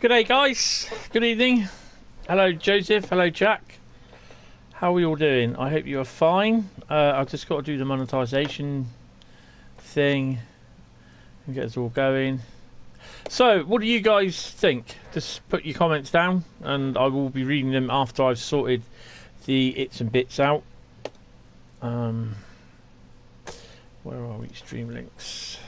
Good day, guys. Good evening. Hello, Joseph. Hello, Jack. How are we all doing? I hope you are fine. I've just got to do the monetization thing and get us all going. So, what do you guys think? Just put your comments down, and I will be reading them after I've sorted the its and bits out. Where are we? Stream links.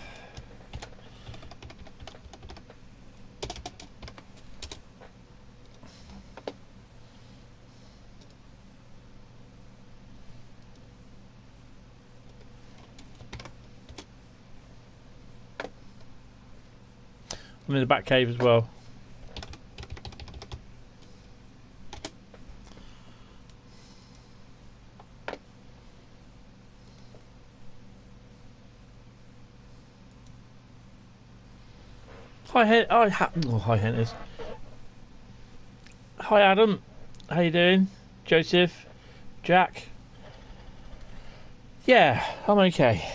I'm in the back cave as well. Hi, hi, Hentis. Hi, Adam. How you doing? Joseph? Jack? Yeah, I'm okay.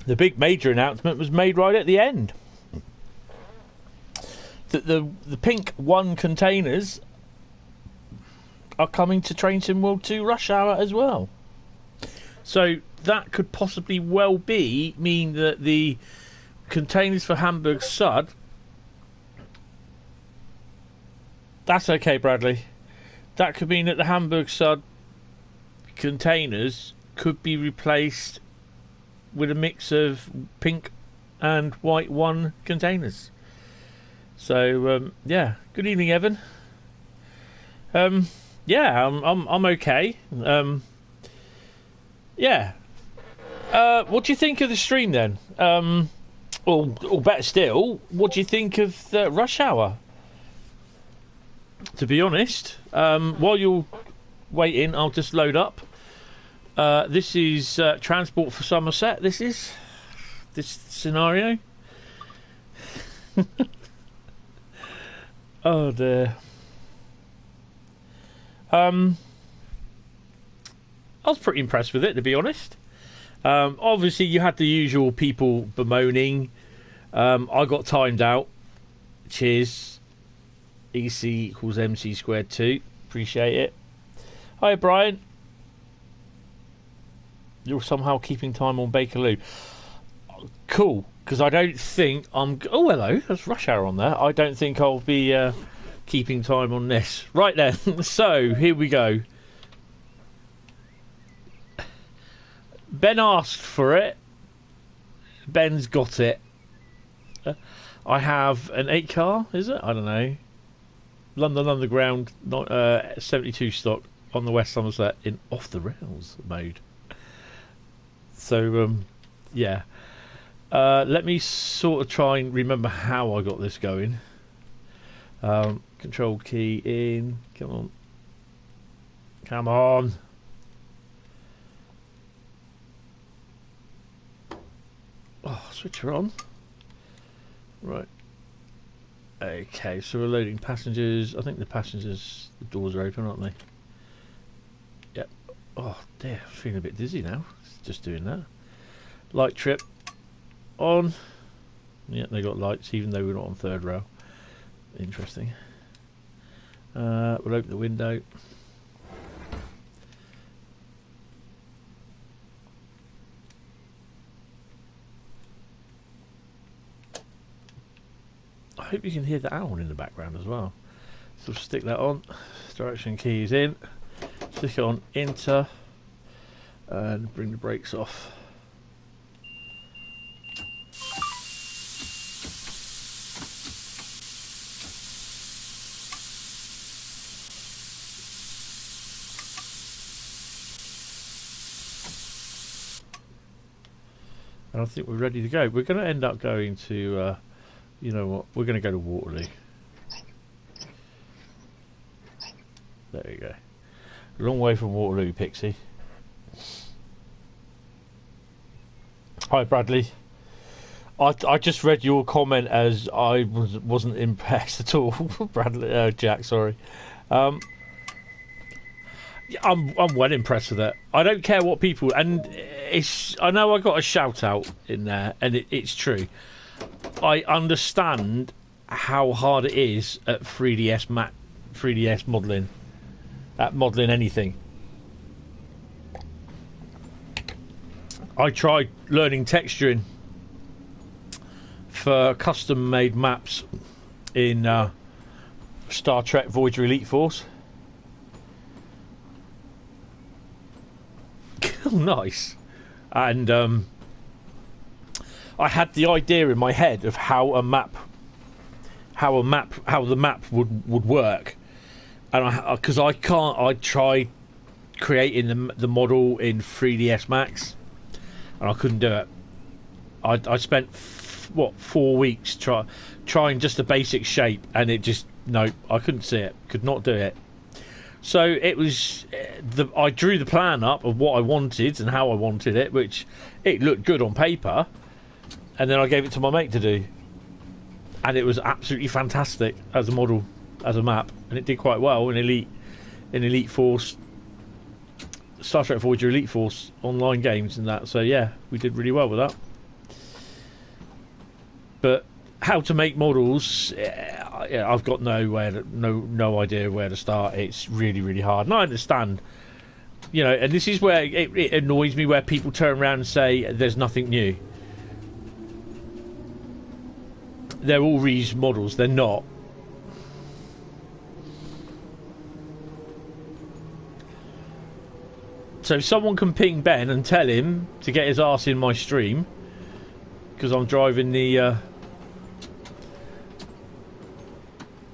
The big major announcement was made right at the end. That the pink 1 containers are coming to Train Sim World 2 Rush Hour as well. So that could possibly well mean that the containers for Hamburg Sud... That's okay, Bradley. That could mean that the Hamburg Sud containers could be replaced with a mix of pink and white 1 containers. So yeah, good evening, Evan. Yeah, I'm okay. Yeah. What do you think of the stream then? Or better still, what do you think of the Rush Hour? To be honest, while you're waiting, I'll just load up. This is transport for Somerset. This scenario. Oh dear. I was pretty impressed with it, to be honest. Obviously, you had the usual people bemoaning. I got timed out. Cheers. EC equals MC squared 2. Appreciate it. Hi, Brian. You're somehow keeping time on Bakerloo. Cool, because I don't think I'm... Oh, hello. There's Rush Hour on there. I don't think I'll be keeping time on this. Right then. So, here we go. Ben asked for it. Ben's got it. I have an 8 car, is it? I don't know. London Underground 72 stock on the West Somerset in off the rails mode. So, yeah. Let me sort of try and remember how I got this going. Control key in. Come on. Come on. Oh, switch her on. Right. Okay, so we're loading passengers. I think the doors are open, aren't they? Yep. Oh dear, I'm feeling a bit dizzy now. Just doing that. Light trip on. Yeah, they got lights even though we're not on third rail. Interesting. We'll open the window. I hope you can hear the owl in the background as well. So stick that on. Direction keys in. Stick it on enter. And bring the brakes off. And I think we're ready to go. We're going to end up going to... you know what? We're going to go to Waterloo. There you go. A long way from Waterloo, Pixie. Hi, Bradley. I just read your comment as I wasn't impressed at all. Bradley, Jack, sorry. I'm well impressed with it. I don't care what people... And I know I got a shout out in there, and it's true. I understand how hard it is at 3DS modelling, at modelling anything. I tried learning texturing for custom-made maps in Star Trek Voyager Elite Force. Oh, nice. And I had the idea in my head of how the map would work, and I tried creating the model in 3ds Max, and I couldn't do it. I spent 4 weeks trying just a basic shape, and it just, no, I couldn't see it, could not do it. So it was I drew the plan up of what I wanted and how I wanted it, which it looked good on paper, and then I gave it to my mate to do, and it was absolutely fantastic as a model, as a map, and it did quite well in Elite Force, Star Trek Voyager Elite Force online games and that. So yeah, we did really well with that. But how to make models, I've got no idea where to start. It's really, really hard, and I understand, you know, and this is where it annoys me, where people turn around and say there's nothing new. They're all reused models. They're not. So someone can ping Ben and tell him to get his arse in my stream, because I'm driving the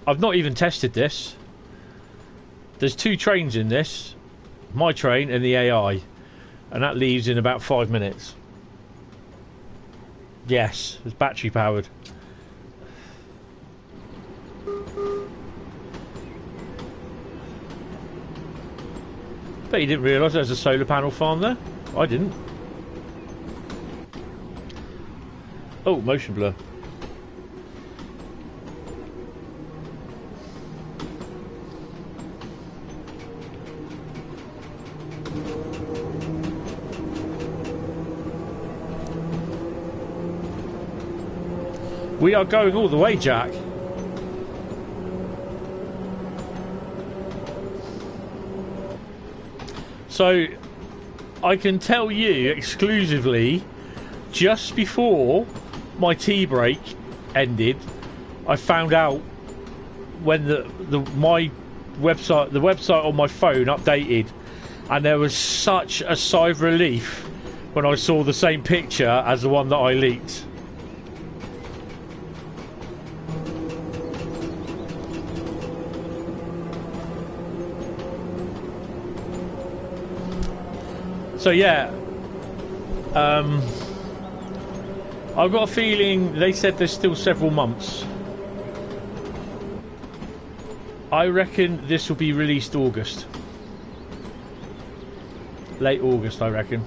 I've not even tested this. There's 2 trains in this, my train and the AI, and that leaves in about 5 minutes. Yes, it's battery powered. Bet you didn't realise there's a solar panel farm there. I didn't. Oh, motion blur. We are going all the way, Jack. So, I can tell you exclusively, just before my tea break ended, I found out when my website on my phone updated, and there was such a sigh of relief when I saw the same picture as the one that I leaked. So yeah, I've got a feeling they said there's still several months. I reckon this will be released August. Late August, I reckon.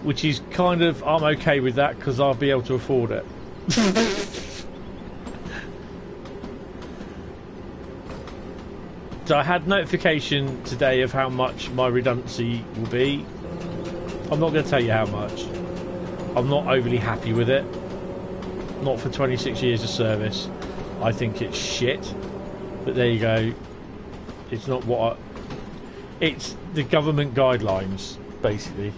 Which is kind of, I'm okay with that, because I'll be able to afford it. So I had notification today of how much my redundancy will be. I'm not going to tell you how much. I'm not overly happy with it. Not for 26 years of service. I think it's shit. But there you go. It's not what it's the government guidelines, basically.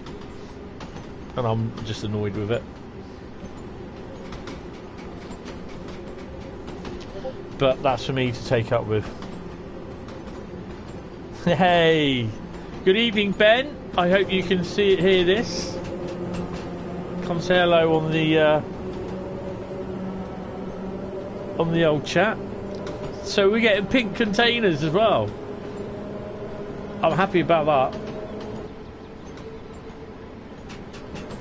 And I'm just annoyed with it. But that's for me to take up with. Hey, good evening, Ben. I hope you can hear this. Come say hello on the old chat. So we're getting pink containers as well. I'm happy about that.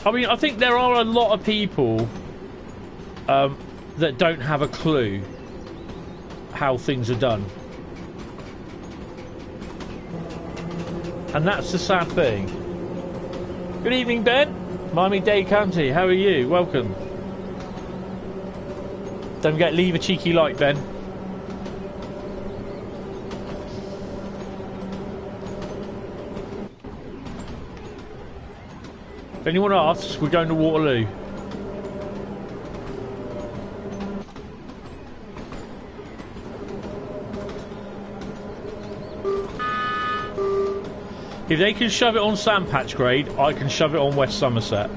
I mean, I think there are a lot of people that don't have a clue how things are done. And that's the sad thing. Good evening, Ben. Miami-Dade County, how are you? Welcome. Don't forget, leave a cheeky like, Ben. If anyone asks, we're going to Waterloo. If they can shove it on Sandpatch grade, I can shove it on West Somerset.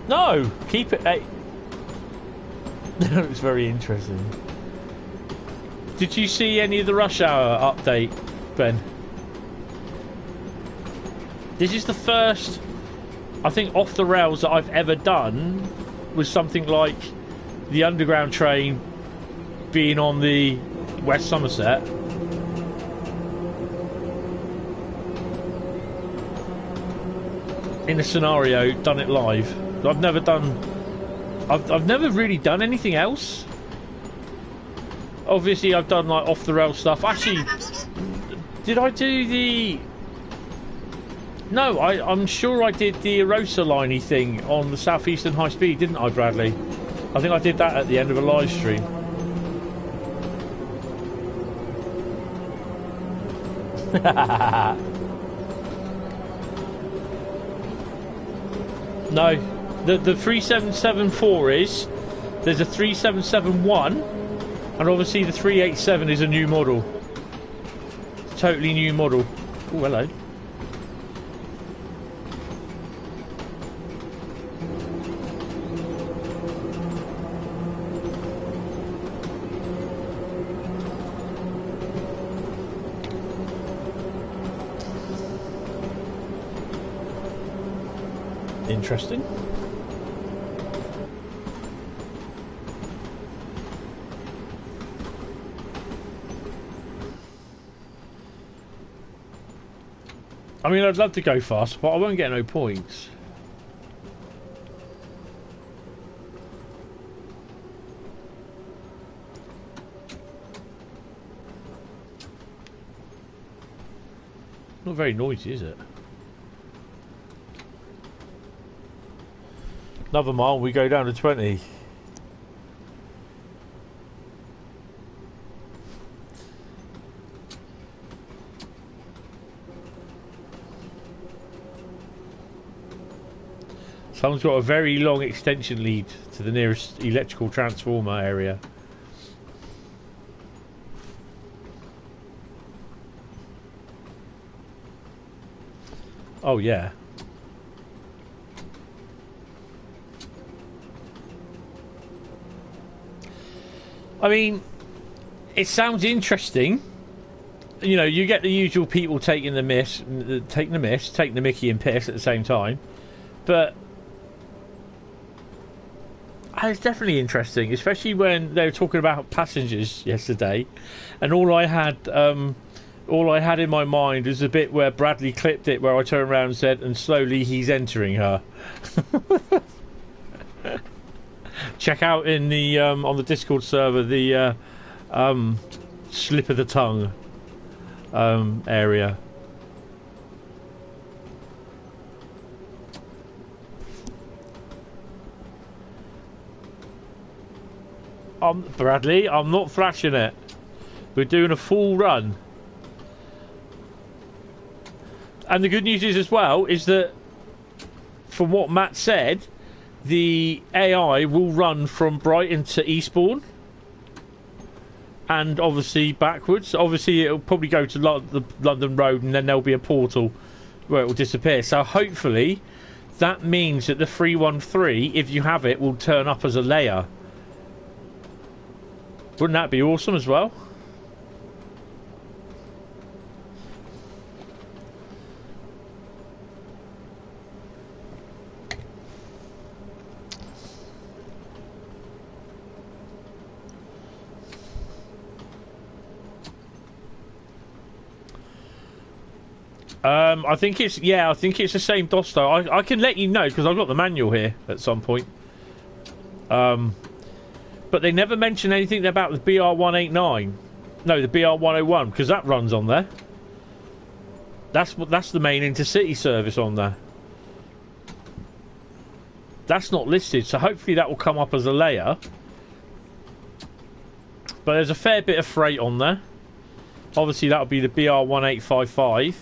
No! Keep it... That looks very interesting. Did you see any of the rush hour update, Ben? This is the first, I think, off the rails that I've ever done with something like the underground train being on the West Somerset. In a scenario, done it live. I've never done... I've never really done anything else. Obviously, I've done like off the rail stuff. Actually, did I do the... No, I'm sure I did the Erosa liney thing on the Southeastern High Speed, didn't I, Bradley? I think I did that at the end of a live stream. No, the 3774 is... There's a 3771, and obviously the 387 is a new model. Totally new model. Oh, hello. Interesting. I mean, I'd love to go fast, but I won't get no points. Not very noisy, is it? Another mile, we go down to 20. Someone's got a very long extension lead to the nearest electrical transformer area. Oh yeah. I mean, it sounds interesting. You know, you get the usual people taking the mickey and piss at the same time. But it's definitely interesting, especially when they were talking about passengers yesterday, and all I had in my mind is a bit where Bradley clipped it, where I turned around and said, "And slowly he's entering her." Check out in the on the Discord server the slip of the tongue area. Bradley, I'm not flashing it. We're doing a full run. And the good news is as well is that, from what Matt said, the AI will run from Brighton to Eastbourne, and obviously backwards. Obviously, it'll probably go to the London Road, and then there'll be a portal where it will disappear. So hopefully, that means that the 313, if you have it, will turn up as a layer. Wouldn't that be awesome as well? I think it's the same DOS though. I can let you know because I've got the manual here at some point. But they never mention anything about the BR189. No, the BR101, because that runs on there. That's the main intercity service on there. That's not listed, so hopefully that will come up as a layer. But there's a fair bit of freight on there. Obviously that'll be the BR1855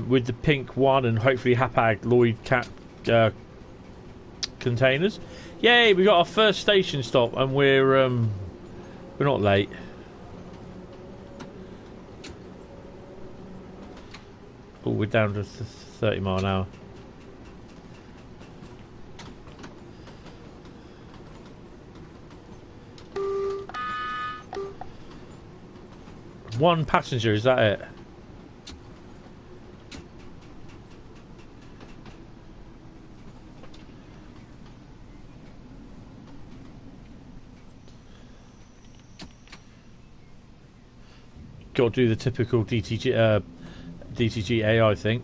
with the pink one and hopefully Hapag Lloyd Cat containers. Yay, we got our first station stop and we're not late. Oh, we're down to 30 mile an hour. One passenger, is that it? Got to do the typical DTG AI thing.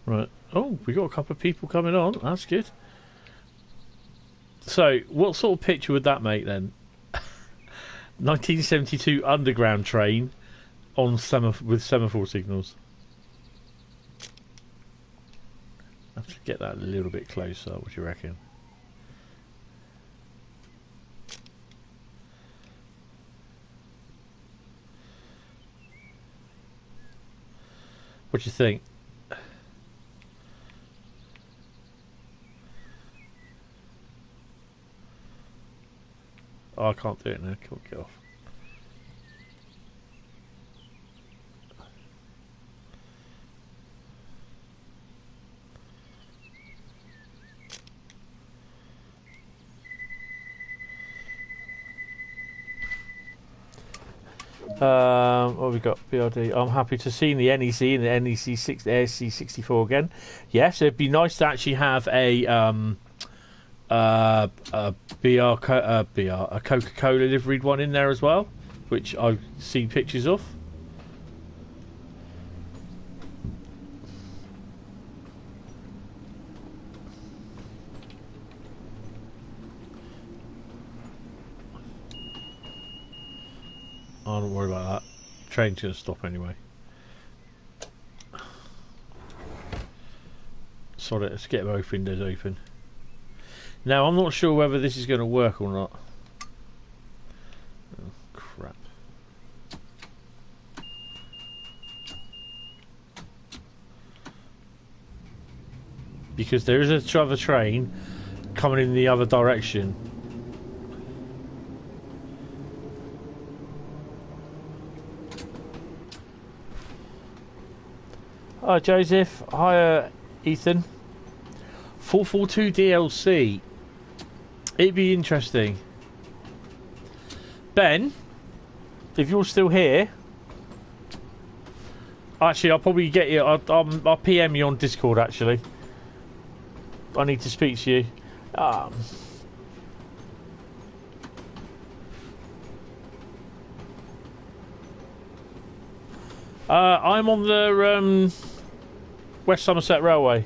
Right. Oh, we got a couple of people coming on. That's good. So, what sort of picture would that make then? 1972 underground train on with semaphore signals. I have to get that a little bit closer. What do you reckon? What do you think? Oh, I can't do it now. Can't get off. What have we got? BRD. I'm happy to see the NEC and the NEC 6 ASC 64 again. Yes, it'd be nice to actually have a Coca-Cola liveried one in there as well, which I've seen pictures of. Oh, don't worry about that. Train's going to stop anyway. Sorry, let's get both windows open. Now, I'm not sure whether this is going to work or not. Oh, crap. Because there is another train coming in the other direction. Hi, Joseph. Hi, Ethan. 442 DLC. It'd be interesting. Ben, if you're still here, actually, I'll probably get you. I'll PM you on Discord. Actually, I need to speak to you. I'm on the West Somerset Railway.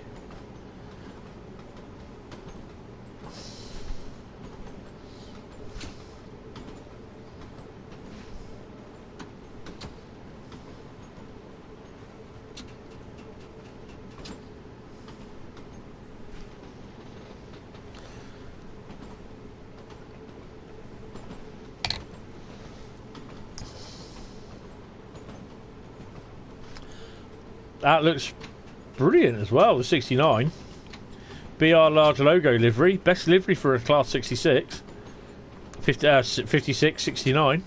That looks brilliant as well, the 69. BR large logo livery. Best livery for a Class 66. 56, 69.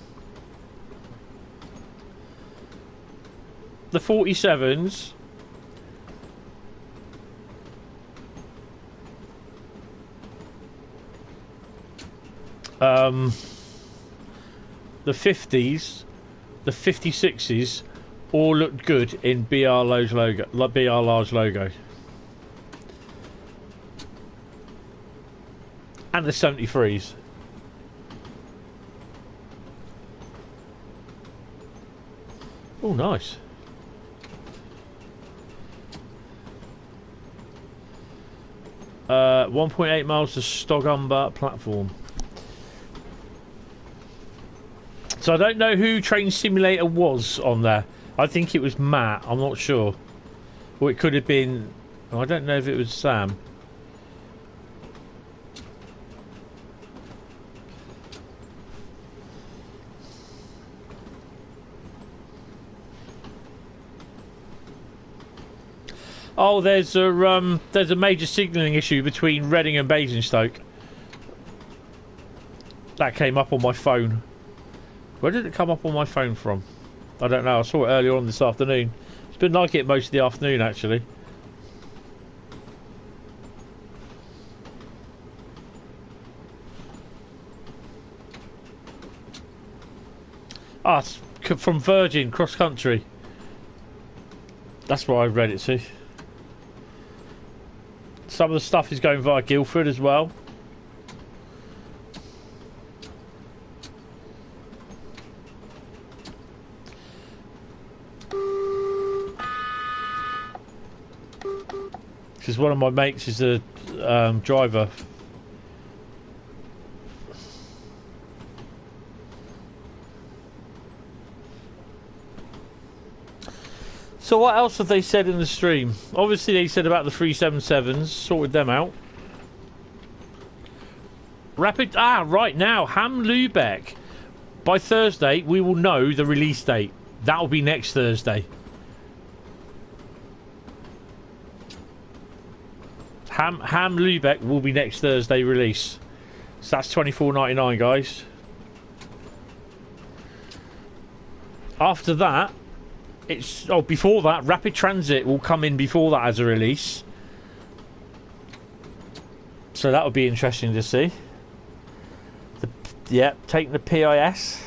The 47s. The 50s. The 56s. All looked good in BR large logo. And the 73s. Oh, nice. 1.8 miles to Stogumber platform. So I don't know who Train Simulator was on there. I think it was Matt. I'm not sure. Or it could have been... I don't know if it was Sam. Oh, there's a major signalling issue between Reading and Basingstoke. That came up on my phone. Where did it come up on my phone from? I don't know. I saw it earlier on this afternoon. It's been like it most of the afternoon, actually. Ah, it's from Virgin, cross country. That's what I read it to. Some of the stuff is going via Guildford as well. Because one of my mates is a driver. So what else have they said in the stream? Obviously they said about the 377s, sorted them out. Right now, Ham Lubeck. By Thursday, we will know the release date. That'll be next Thursday. Ham Lubeck will be next Thursday release. So that's $24.99, guys. After that, before that, Rapid Transit will come in before that as a release. So that would be interesting to see. Taking the PIS.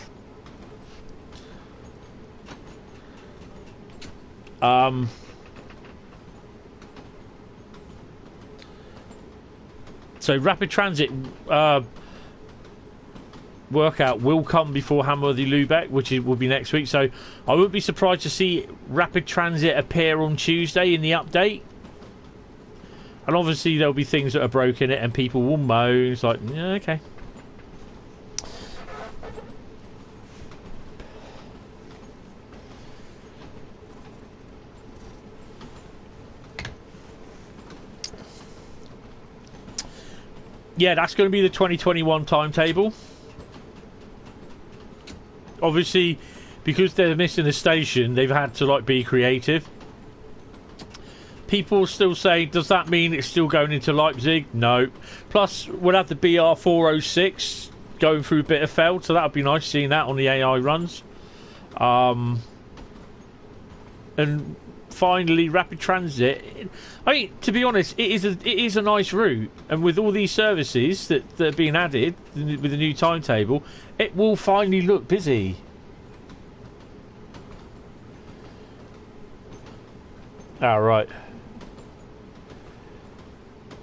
So Rapid Transit workout will come before Hamworthy Lubeck, which will be next week. So I wouldn't be surprised to see Rapid Transit appear on Tuesday in the update. And obviously there'll be things that are broken and people will moan. It's like, yeah, okay. Yeah, that's going to be the 2021 timetable. Obviously, because they're missing a station, they've had to be creative. People still say, does that mean it's still going into Leipzig? No. Plus, we'll have the BR406 going through Bitterfeld, so that would be nice seeing that on the AI runs. And finally, Rapid Transit. I mean, to be honest, it is a nice route, and with all these services that are being added with the new timetable, it will finally look busy. Right.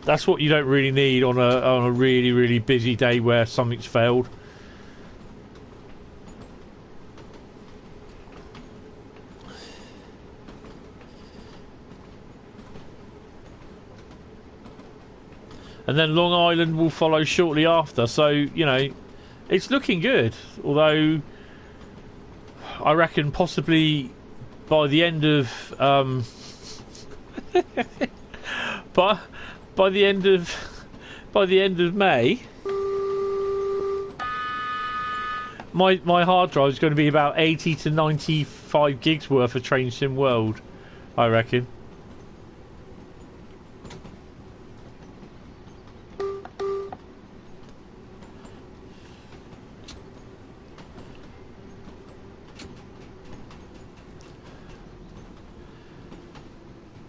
That's what you don't really need on a really, really busy day where something's failed. And then Long Island will follow shortly after. So, you know, it's looking good. Although, I reckon possibly by the end of... by the end of May, my hard drive is going to be about 80 to 95 gigs worth of Train Sim World, I reckon.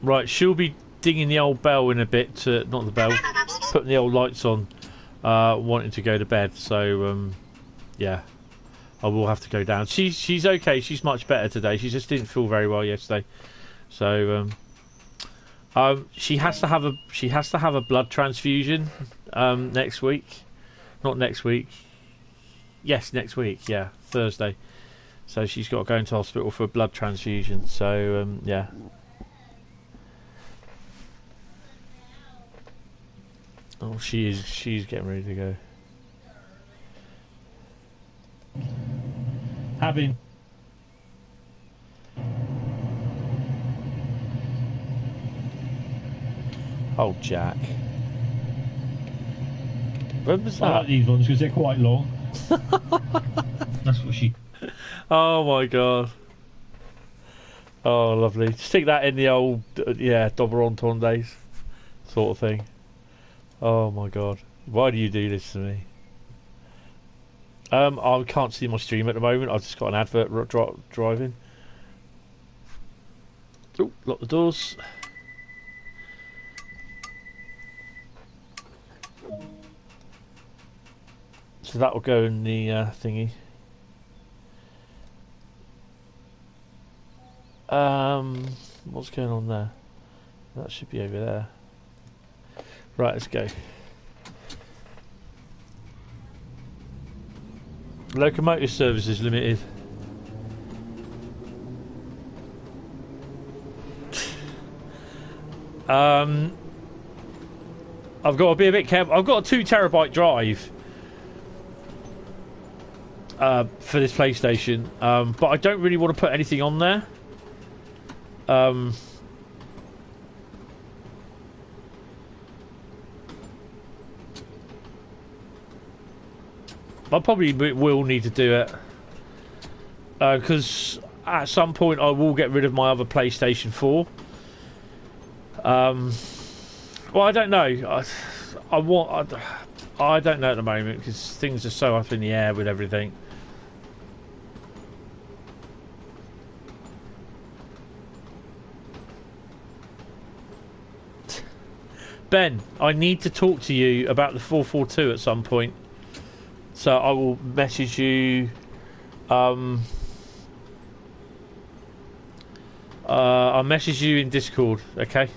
Right, she'll be dinging the old bell in a bit to, not the bell, putting the old lights on, wanting to go to bed. So yeah, I will have to go down. She's okay. She's much better today. She just didn't feel very well yesterday. So she has to have a blood transfusion next week. Not next week. Yes, next week. Yeah, Thursday. So she's got to go into hospital for a blood transfusion. So yeah. Oh, she's getting ready to go. Having. Oh, Jack. When was that? I like these ones because they're quite long. That's what she. Oh my god. Oh, lovely. Stick that in the old, Dobberon days sort of thing. Oh my god. Why do you do this to me? I can't see my stream at the moment. I've just got an advert driving. Oh, lock the doors. So that will go in the thingy. What's going on there? That should be over there. Right, let's go. Locomotive Services Limited. I've got to be a bit careful. I've got a 2 terabyte drive for this PlayStation, but I don't really want to put anything on there. I probably will need to do it because at some point I will get rid of my other PlayStation 4. Well, I don't know. I don't know at the moment because things are so up in the air with everything. Ben, I need to talk to you about the 442 at some point. So I will message you. I'll message you in Discord, okay?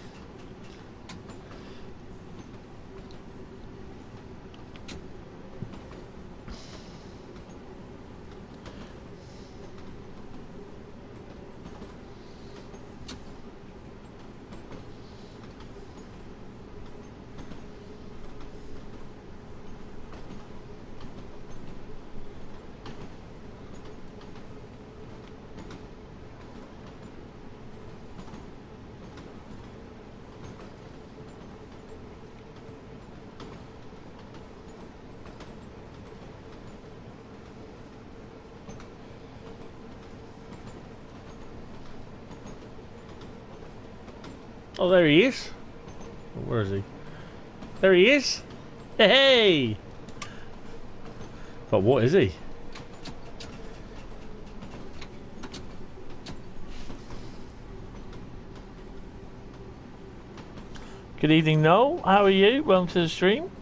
Oh, there he is. Where is he? There he is. Hey! But what is he? Good evening, Noel. How are you? Welcome to the stream.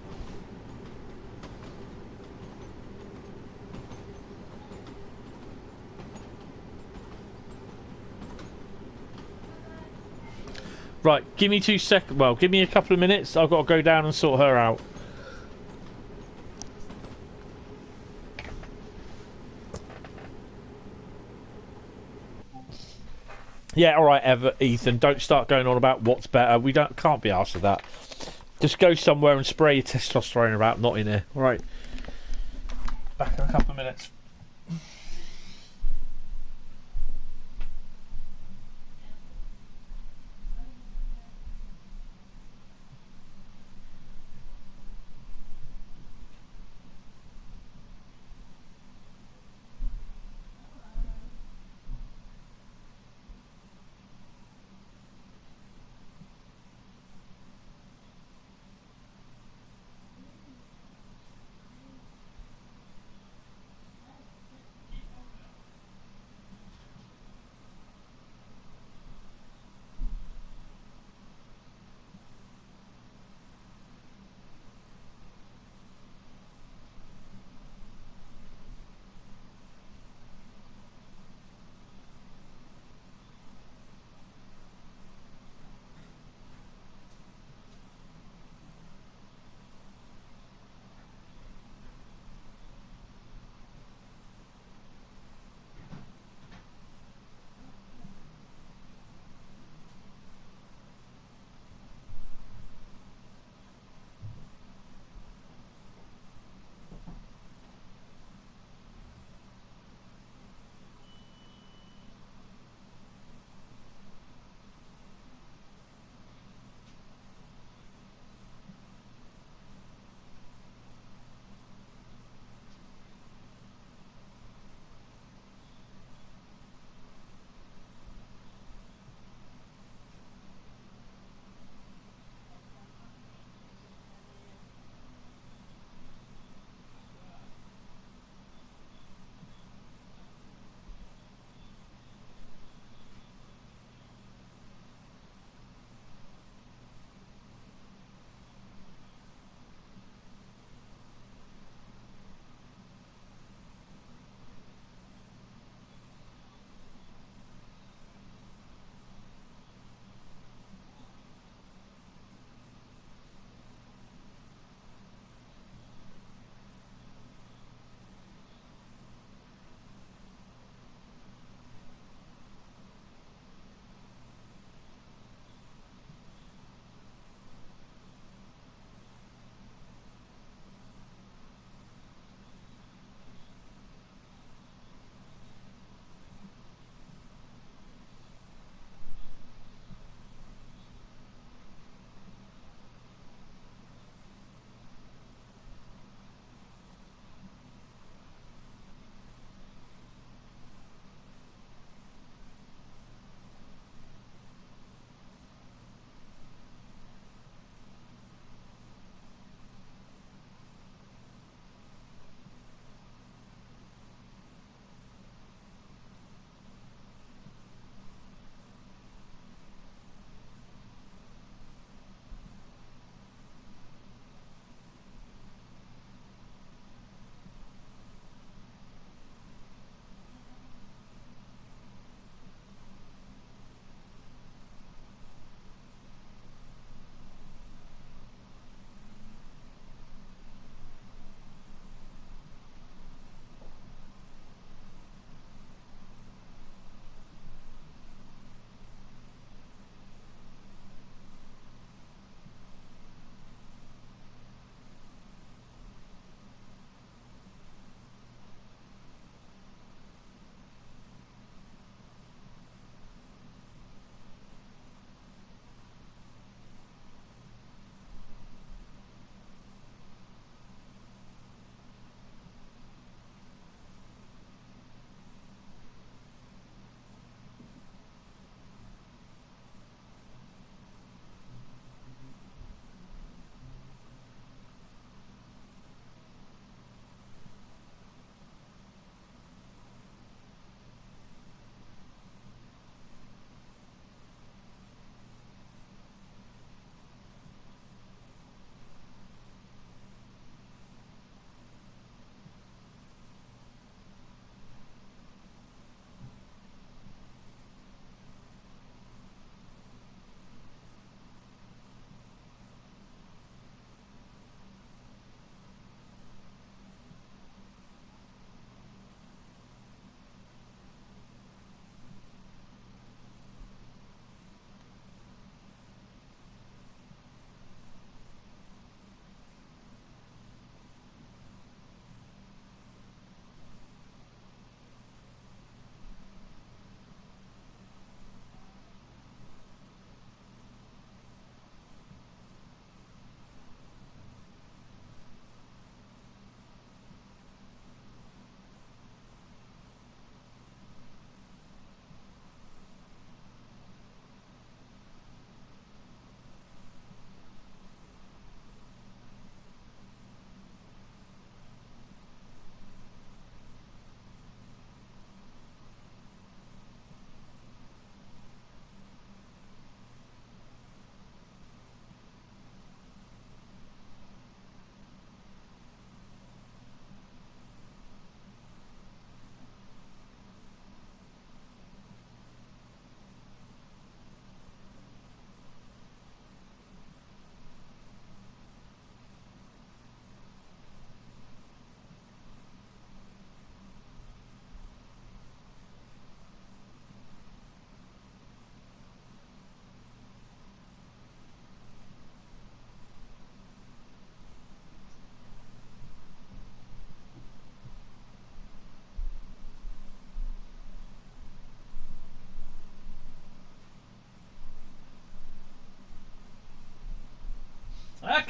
Right, give me 2 seconds. Well, give me a couple of minutes. I've got to go down and sort her out. Yeah, all right, Ethan. Don't start going on about what's better. We can't be asked for that. Just go somewhere and spray your testosterone about, not in here. All right. Back in a couple of minutes.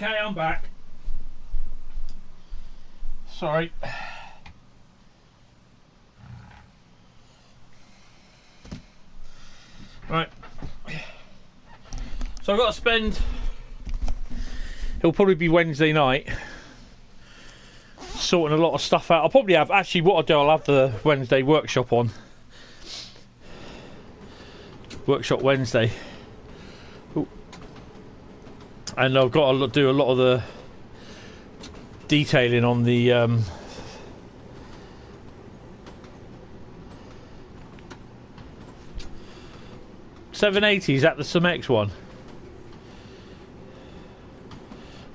Okay, I'm back. Sorry. Right. So I've got to spend... It'll probably be Wednesday night sorting a lot of stuff out. I'll probably have... Actually, what I'll do, I'll have the Wednesday workshop on. Workshop Wednesday. Ooh. And I've got to do a lot of the detailing on the 780. Is that the Somex one?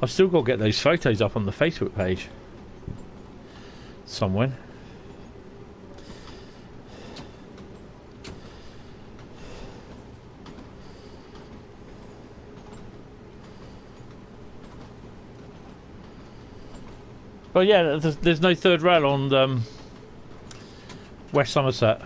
I've still got to get those photos up on the Facebook page somewhere. But yeah, there's no third rail on West Somerset.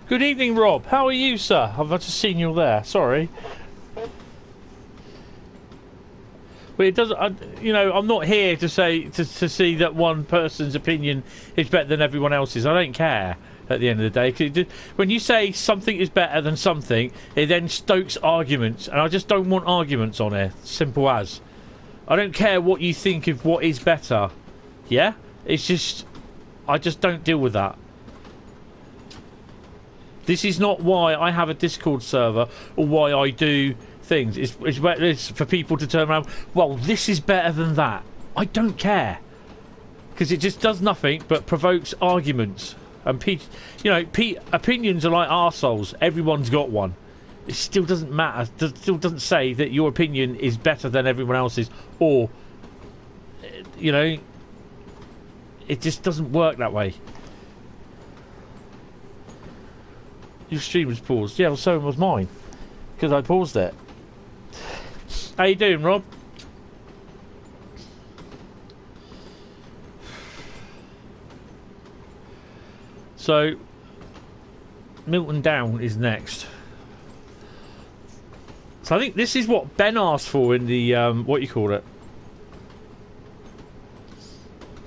Good evening, Rob. How are you, sir? I've just seen you there. Sorry. But it doesn't. You know, I'm not here to say to see that one person's opinion is better than everyone else's. I don't care. At the end of the day, 'cause when you say something is better than something, it then stokes arguments, and I just don't want arguments on here. Simple as. I don't care what you think of what is better. Yeah, it's just I just don't deal with that. This is not why I have a Discord server or why I do things. It's for people to turn around. Well, this is better than that. I don't care, because it just does nothing but provokes arguments. And opinions are like arseholes. Everyone's got one. It still doesn't matter. It still doesn't say that your opinion is better than everyone else's, or it just doesn't work that way. Your stream was paused. Yeah, well, so was mine, because I paused it. How you doing, Rob? So, Milton Down is next. So I think this is what Ben asked for in the, what you call it.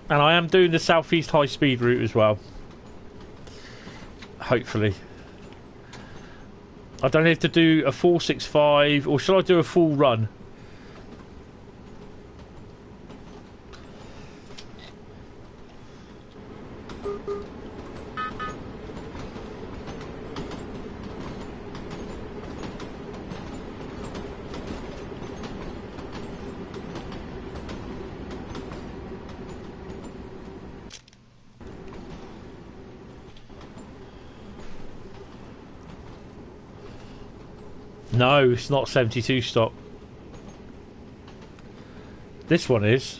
And I am doing the Southeast High Speed route as well. Hopefully. I don't have to do a 465, or shall I do a full run? No, it's not 72 stop. This one is.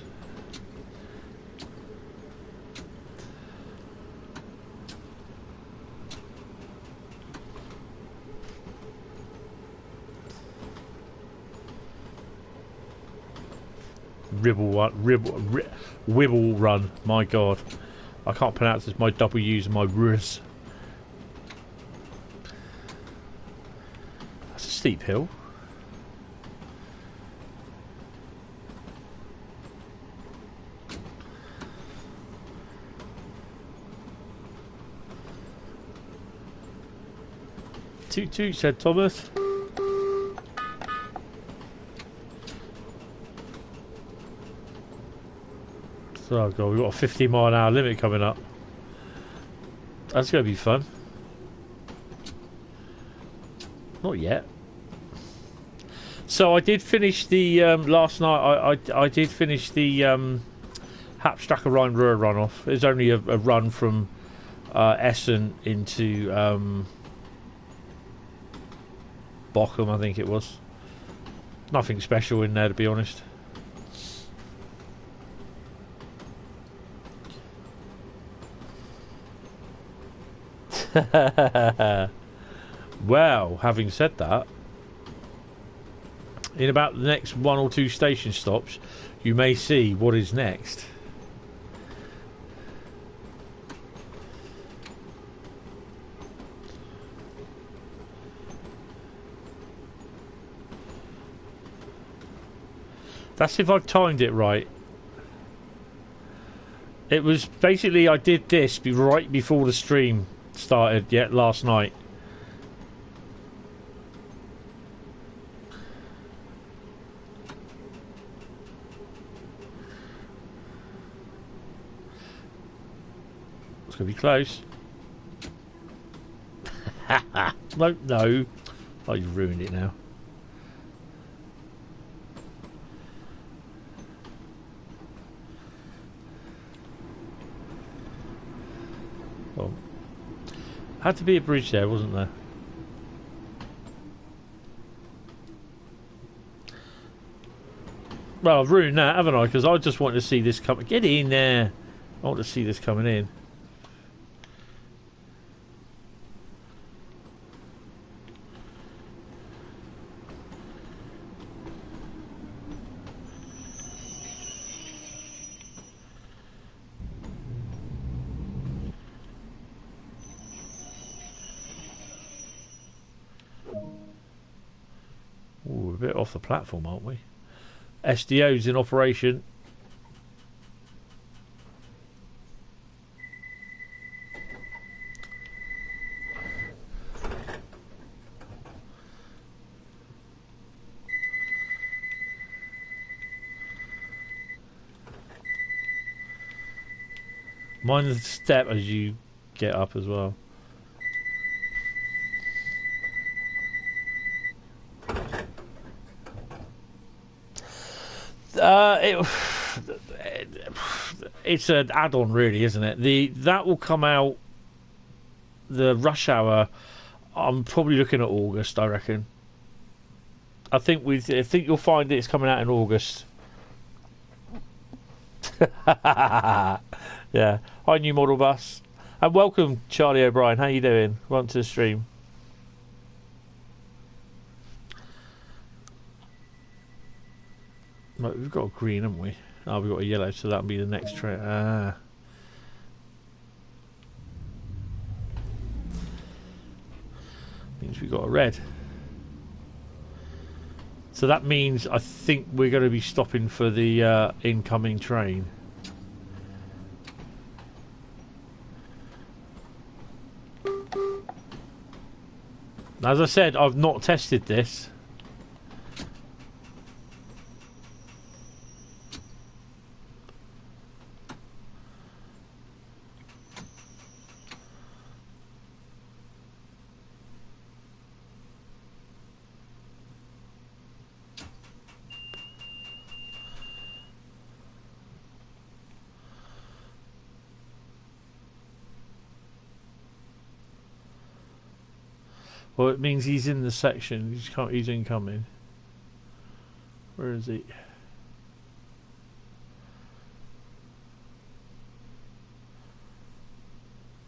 Wibble run. My God, I can't pronounce this. My W's and my R's. Steep hill. Toot toot, said Thomas. Oh God, we've got a 50-mile-an-hour limit coming up. That's going to be fun. Not yet. So I did finish the last night. I did finish the Hauptstrecke Rhein-Ruhr runoff. It was only a run from Essen into Bochum, I think it was. Nothing special in there, to be honest. Well, having said that, in about the next 1 or 2 station stops, you may see what is next. That's if I've timed it right. It was basically I did this right before the stream started last night. It's gonna be close. No. Oh, you've ruined it now. Oh. Had to be a bridge there, wasn't there? Well, I've ruined that, haven't I? Because I just wanted to see this come. Get in there! I want to see this coming in. Ooh, we're a bit off the platform, aren't we? SDO's in operation. Mind the step as you get up as well. It's an add-on, really, isn't it? That will come out. The rush hour. I'm probably looking at August. I reckon. I think you'll find it's coming out in August. Yeah. Hi, new model bus, and welcome, Charlie O'Brien. How you doing? Welcome to the stream. Right, we've got a green, haven't we? Oh, we've got a yellow, so that'll be the next train. Ah. Means we've got a red. So that means I think we're going to be stopping for the incoming train. As I said, I've not tested this. Well, it means he's in the section. He's incoming. Where is he?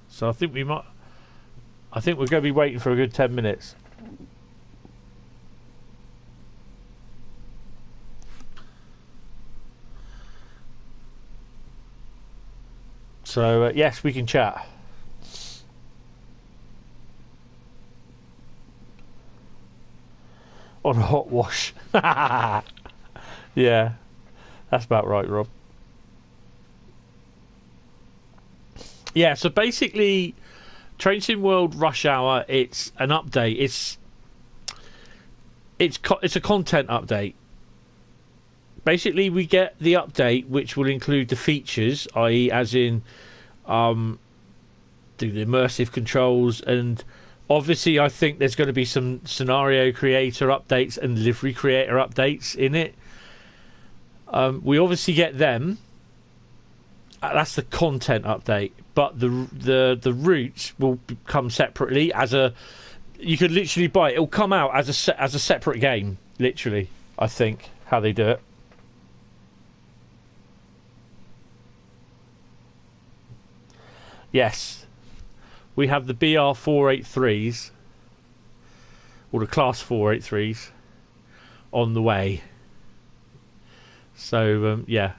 So I think we're going to be waiting for a good 10 minutes. So yes, we can chat. On a hot wash. Yeah, that's about right, Rob. Yeah, so basically, Train Sim World Rush Hour, it's an update. It's a content update. Basically, we get the update, which will include the features, i.e., as in, do the immersive controls, and obviously, I think there's going to be some scenario creator updates and livery creator updates in it. We obviously get them. That's the content update, but the routes will come separately as a. You could literally buy it. It'll come out as a separate game. Literally, I think how they do it. Yes, we have the BR 483s or the Class 483s on the way. So yeah.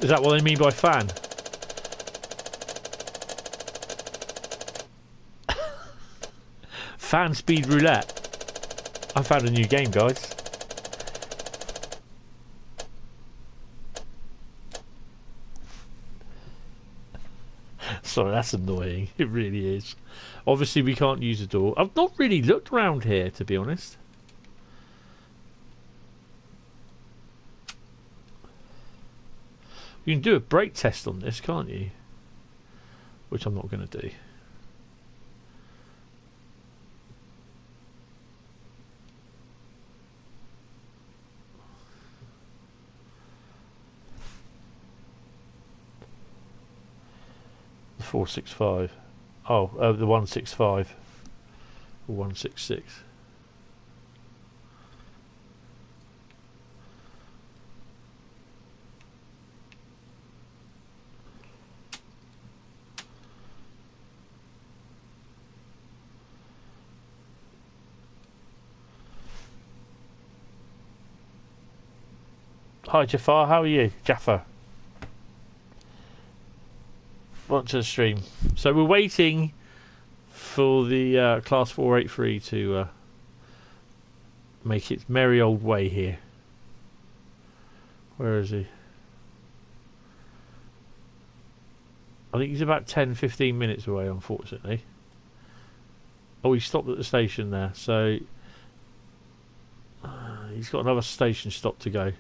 Is that what they mean by fan? Fan speed roulette. I found a new game, guys. Sorry, that's annoying. It really is. Obviously, we can't use the door. I've not really looked around here, to be honest. You can do a brake test on this, can't you? Which I'm not going to do. The 465. Oh, the 165. Or 166. Hi Jafar, how are you? Jaffa. Welcome to the stream. So we're waiting for the Class 483 to make its merry old way here. Where is he? I think he's about 10-15 minutes away, unfortunately. Oh, he stopped at the station there, so he's got another station stop to go.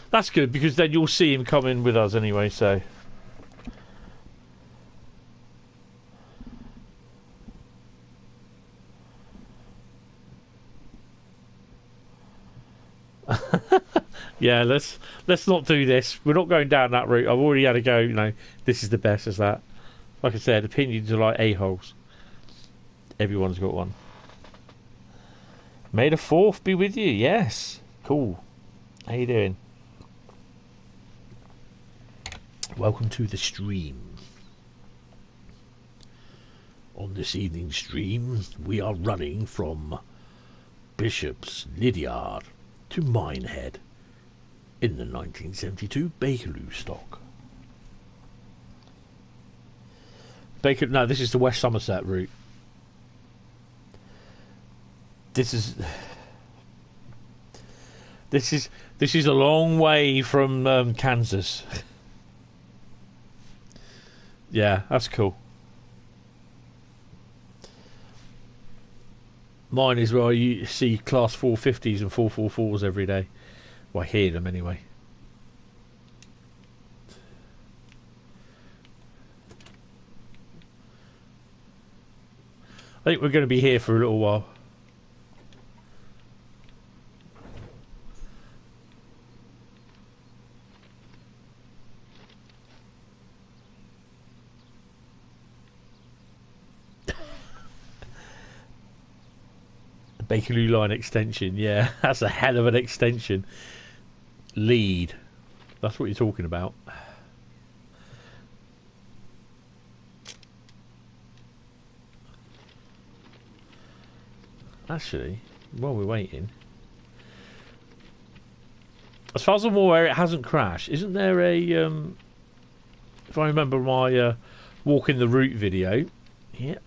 That's good, because then you'll see him come in with us anyway, so... Yeah, let's not do this. We're not going down that route. I've already had a go, you know, this is the best as that. Like I said, opinions are like a-holes. Everyone's got one. May the 4th be with you, yes. Cool. How you doing? Welcome to the stream. On this evening's stream, we are running from Bishop's Lydiard to Minehead in the 1972 Bakerloo stock. No, this is the West Somerset route. This is a long way from Kansas. Yeah, that's cool. Mine is where you see Class 450s and 444s every day. Well, I hear them anyway. I think we're going to be here for a little while. Bakerloo line extension, yeah, that's a hell of an extension. Lead, that's what you're talking about. Actually, while we're waiting, as far as I'm aware, it hasn't crashed. Isn't there a, if I remember my walking the route video, yep,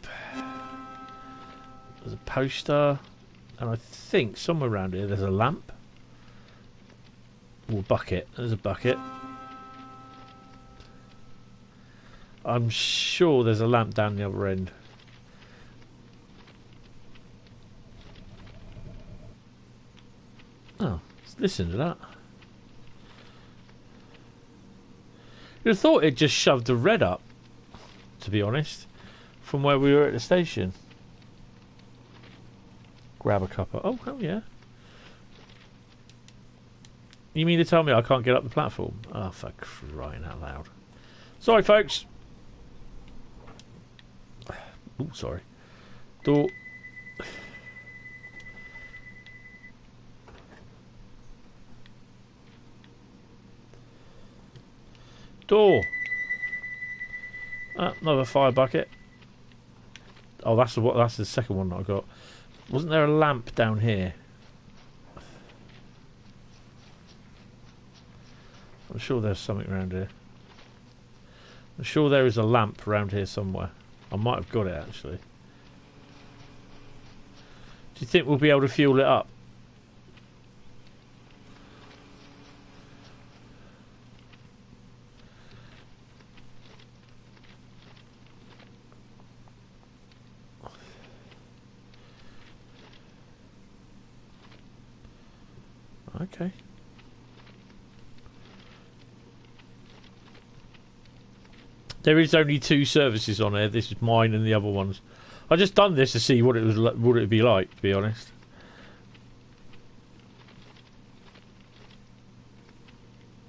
there's a poster. And I think somewhere around here there's a lamp. Or a bucket. There's a bucket. I'm sure there's a lamp down the other end. Oh, listen to that. You'd have thought it just shoved the red up, to be honest, from where we were at the station. Grab a cuppa. Oh, hell yeah. You mean to tell me I can't get up the platform? Oh, for crying out loud. Sorry, folks. Oh, sorry. Door. Door. Another fire bucket. Oh, that's the second one that I got. Wasn't there a lamp down here? I'm sure there's something around here. I'm sure there is a lamp around here somewhere. I might have got it actually. Do you think we'll be able to fuel it up? Okay. There is only 2 services on here. This is mine and the other ones. I just done this to see what it was, what it'd be like, to be honest.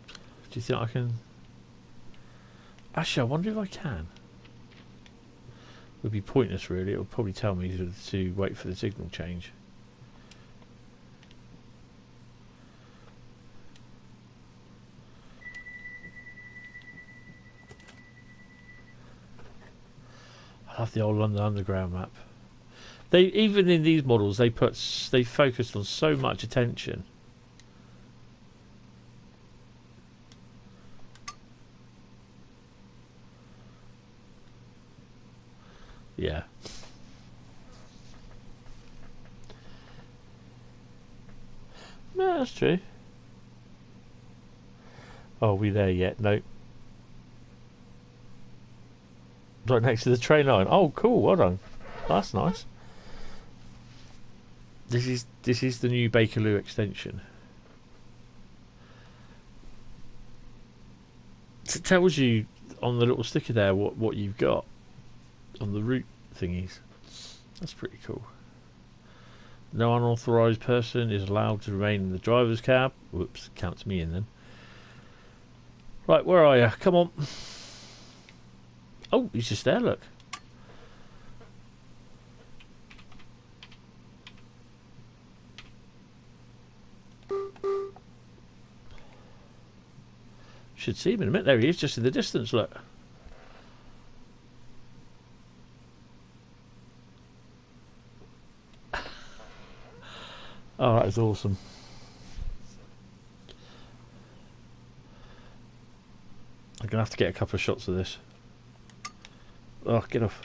Do you think I can? Actually, I wonder if I can. It would be pointless, really. It would probably tell me to wait for the signal change. I love the old London Underground map. They even in these models they focused on so much attention. Yeah. No, that's true. Oh, are we there yet? No. Right next to the train line. Oh, cool. Well done. That's nice. This is the new Bakerloo extension. It tells you on the little sticker there what you've got on the route thingies. That's pretty cool. No unauthorised person is allowed to remain in the driver's cab. Whoops, counts me in then. Right, where are you? Come on. Oh, he's just there, look. Should see him in a minute. There he is, just in the distance, look. Oh, that is awesome. I'm going to have to get a couple of shots of this. Oh, get off.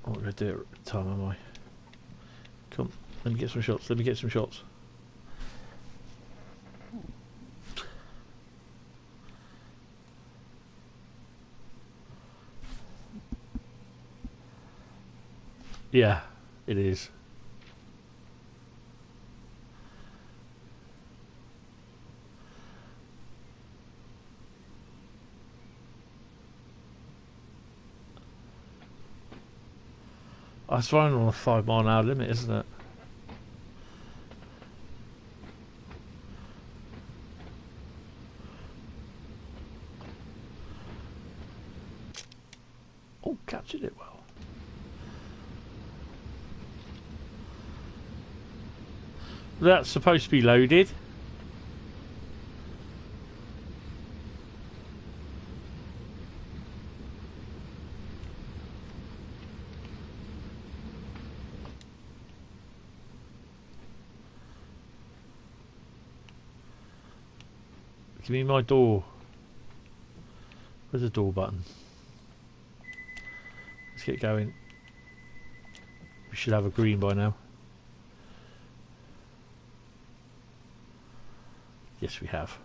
I'm not going to do it at the time, am I? Come, let me get some shots. Let me get some shots. Yeah, it is. It's running on a 5 mile an hour limit, isn't it? Oh, captured it well. That's supposed to be loaded. Give me my door. Where's the door button? Let's get going. We should have a green by now. Yes, we have.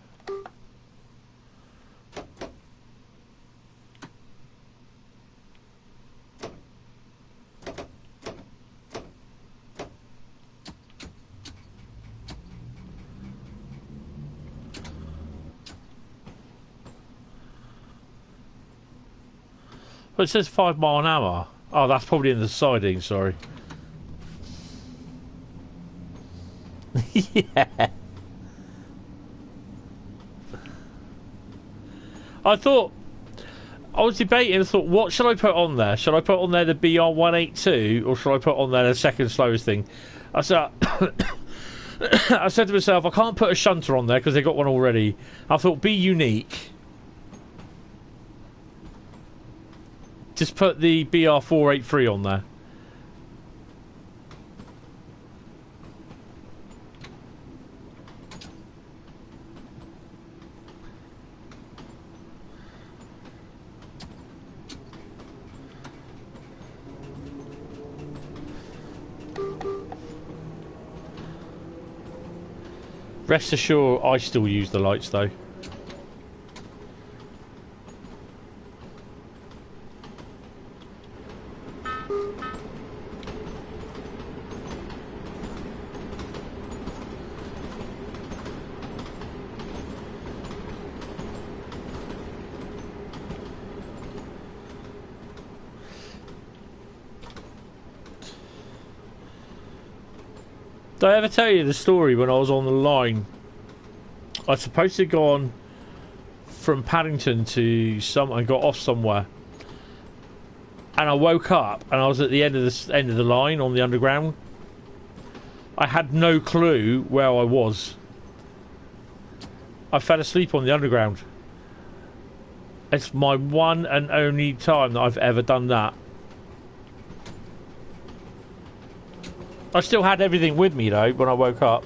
Well, it says 5 mile an hour. Oh, that's probably in the siding, sorry. Yeah. I was debating, I thought, what should I put on there? Should I put on there the BR182 or should I put on there the second slowest thing? I said, I said to myself, I can't put a shunter on there because they got one already. I thought, be unique. Just put the BR483 on there. Rest assured, I still use the lights though. Did I ever tell you the story when I was on the line? I was supposed to go on from Paddington to I got off somewhere, and I woke up and I was at the end of the line on the underground. I had no clue where I was. I fell asleep on the underground. It's my one and only time that I've ever done that. I still had everything with me though when I woke up.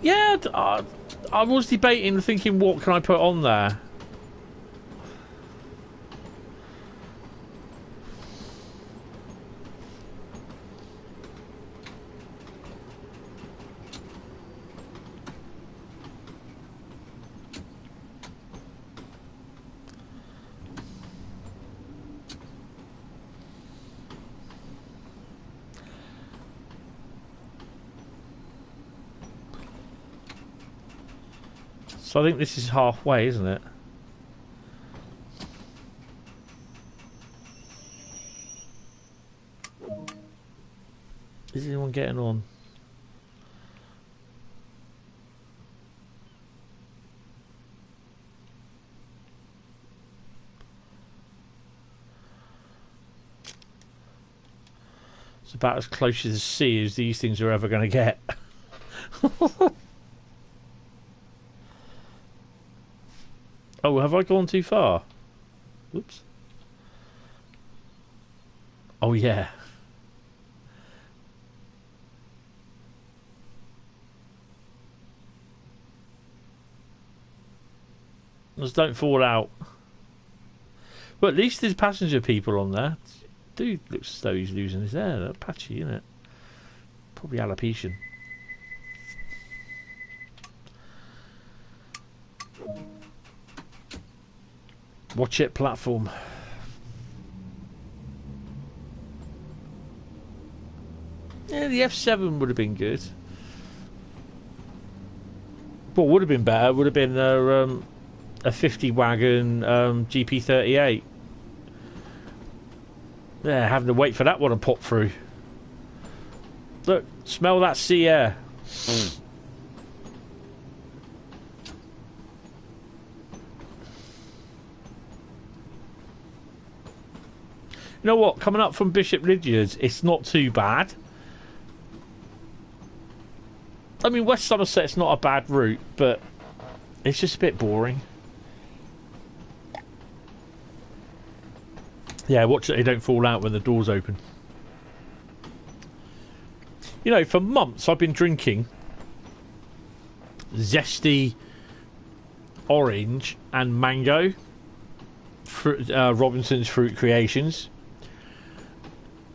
Yeah, I was debating, thinking, what can I put on there? So I think this is halfway, isn't it? Is anyone getting on? It's about as close to the sea as these things are ever going to get. Oh, have I gone too far? Whoops. Oh, yeah. Just don't fall out. Well, at least there's passenger people on there. Dude looks as though he's losing his hair. That's patchy, isn't it? Probably alopecia. Watch it platform. Yeah, the F7 would have been good. What would have been better would have been a 50 wagon GP38. Yeah, having to wait for that one to pop through. Look, smell that sea air. You know what? Coming up from Bishop Lydiard's, it's not too bad. I mean, West Somerset's not a bad route, but it's just a bit boring. Yeah, watch that they don't fall out when the doors open. You know, for months I've been drinking zesty orange and mango Robinson's Fruit Creations.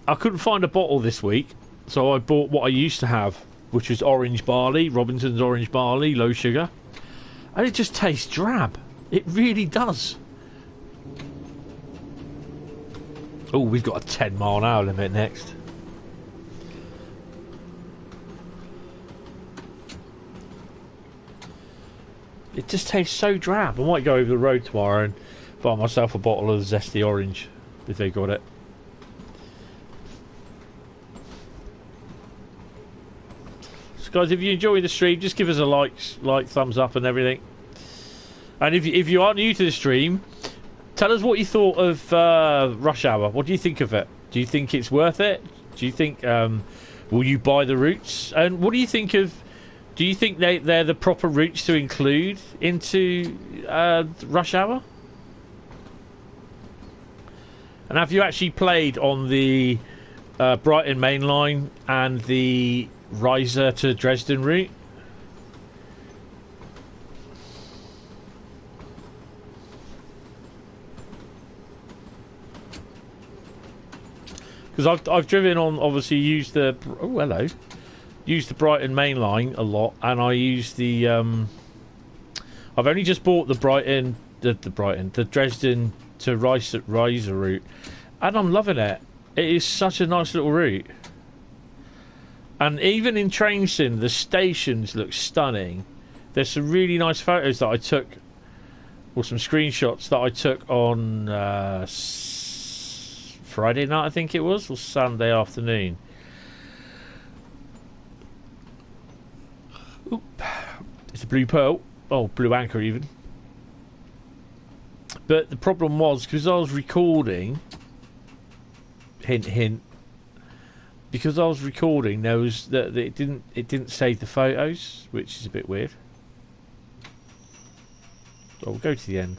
I couldn't find a bottle this week, so I bought what I used to have, which was orange barley, Robinson's orange barley, low sugar. And it just tastes drab. It really does. Oh, we've got a 10-mile-an-hour limit next. It just tastes so drab. I might go over the road tomorrow and buy myself a bottle of zesty orange, if they got it. So guys, if you enjoy the stream, just give us a like, thumbs up and everything. And if you are new to the stream, tell us what you thought of Rush Hour. What do you think of it? Do you think it's worth it? Do you think will you buy the routes? And what do you think of? Do you think they're the proper routes to include into Rush Hour? And have you actually played on the Brighton main line and the Riser to Dresden route? Because I've driven on, obviously used the used the Brighton main line a lot, and I used the I've only just bought the the Dresden to Riser route, and I'm loving it. It is such a nice little route, and even in train sim the stations look stunning. There's some really nice photos that I took, or some screenshots that I took on Friday night, I think it was, or Sunday afternoon. Oop. It's a blue pearl. Oh, blue anchor even. But the problem was, because I was recording, hint hint, because I was recording, there was that it didn't save the photos, which is a bit weird. So we'll go to the end.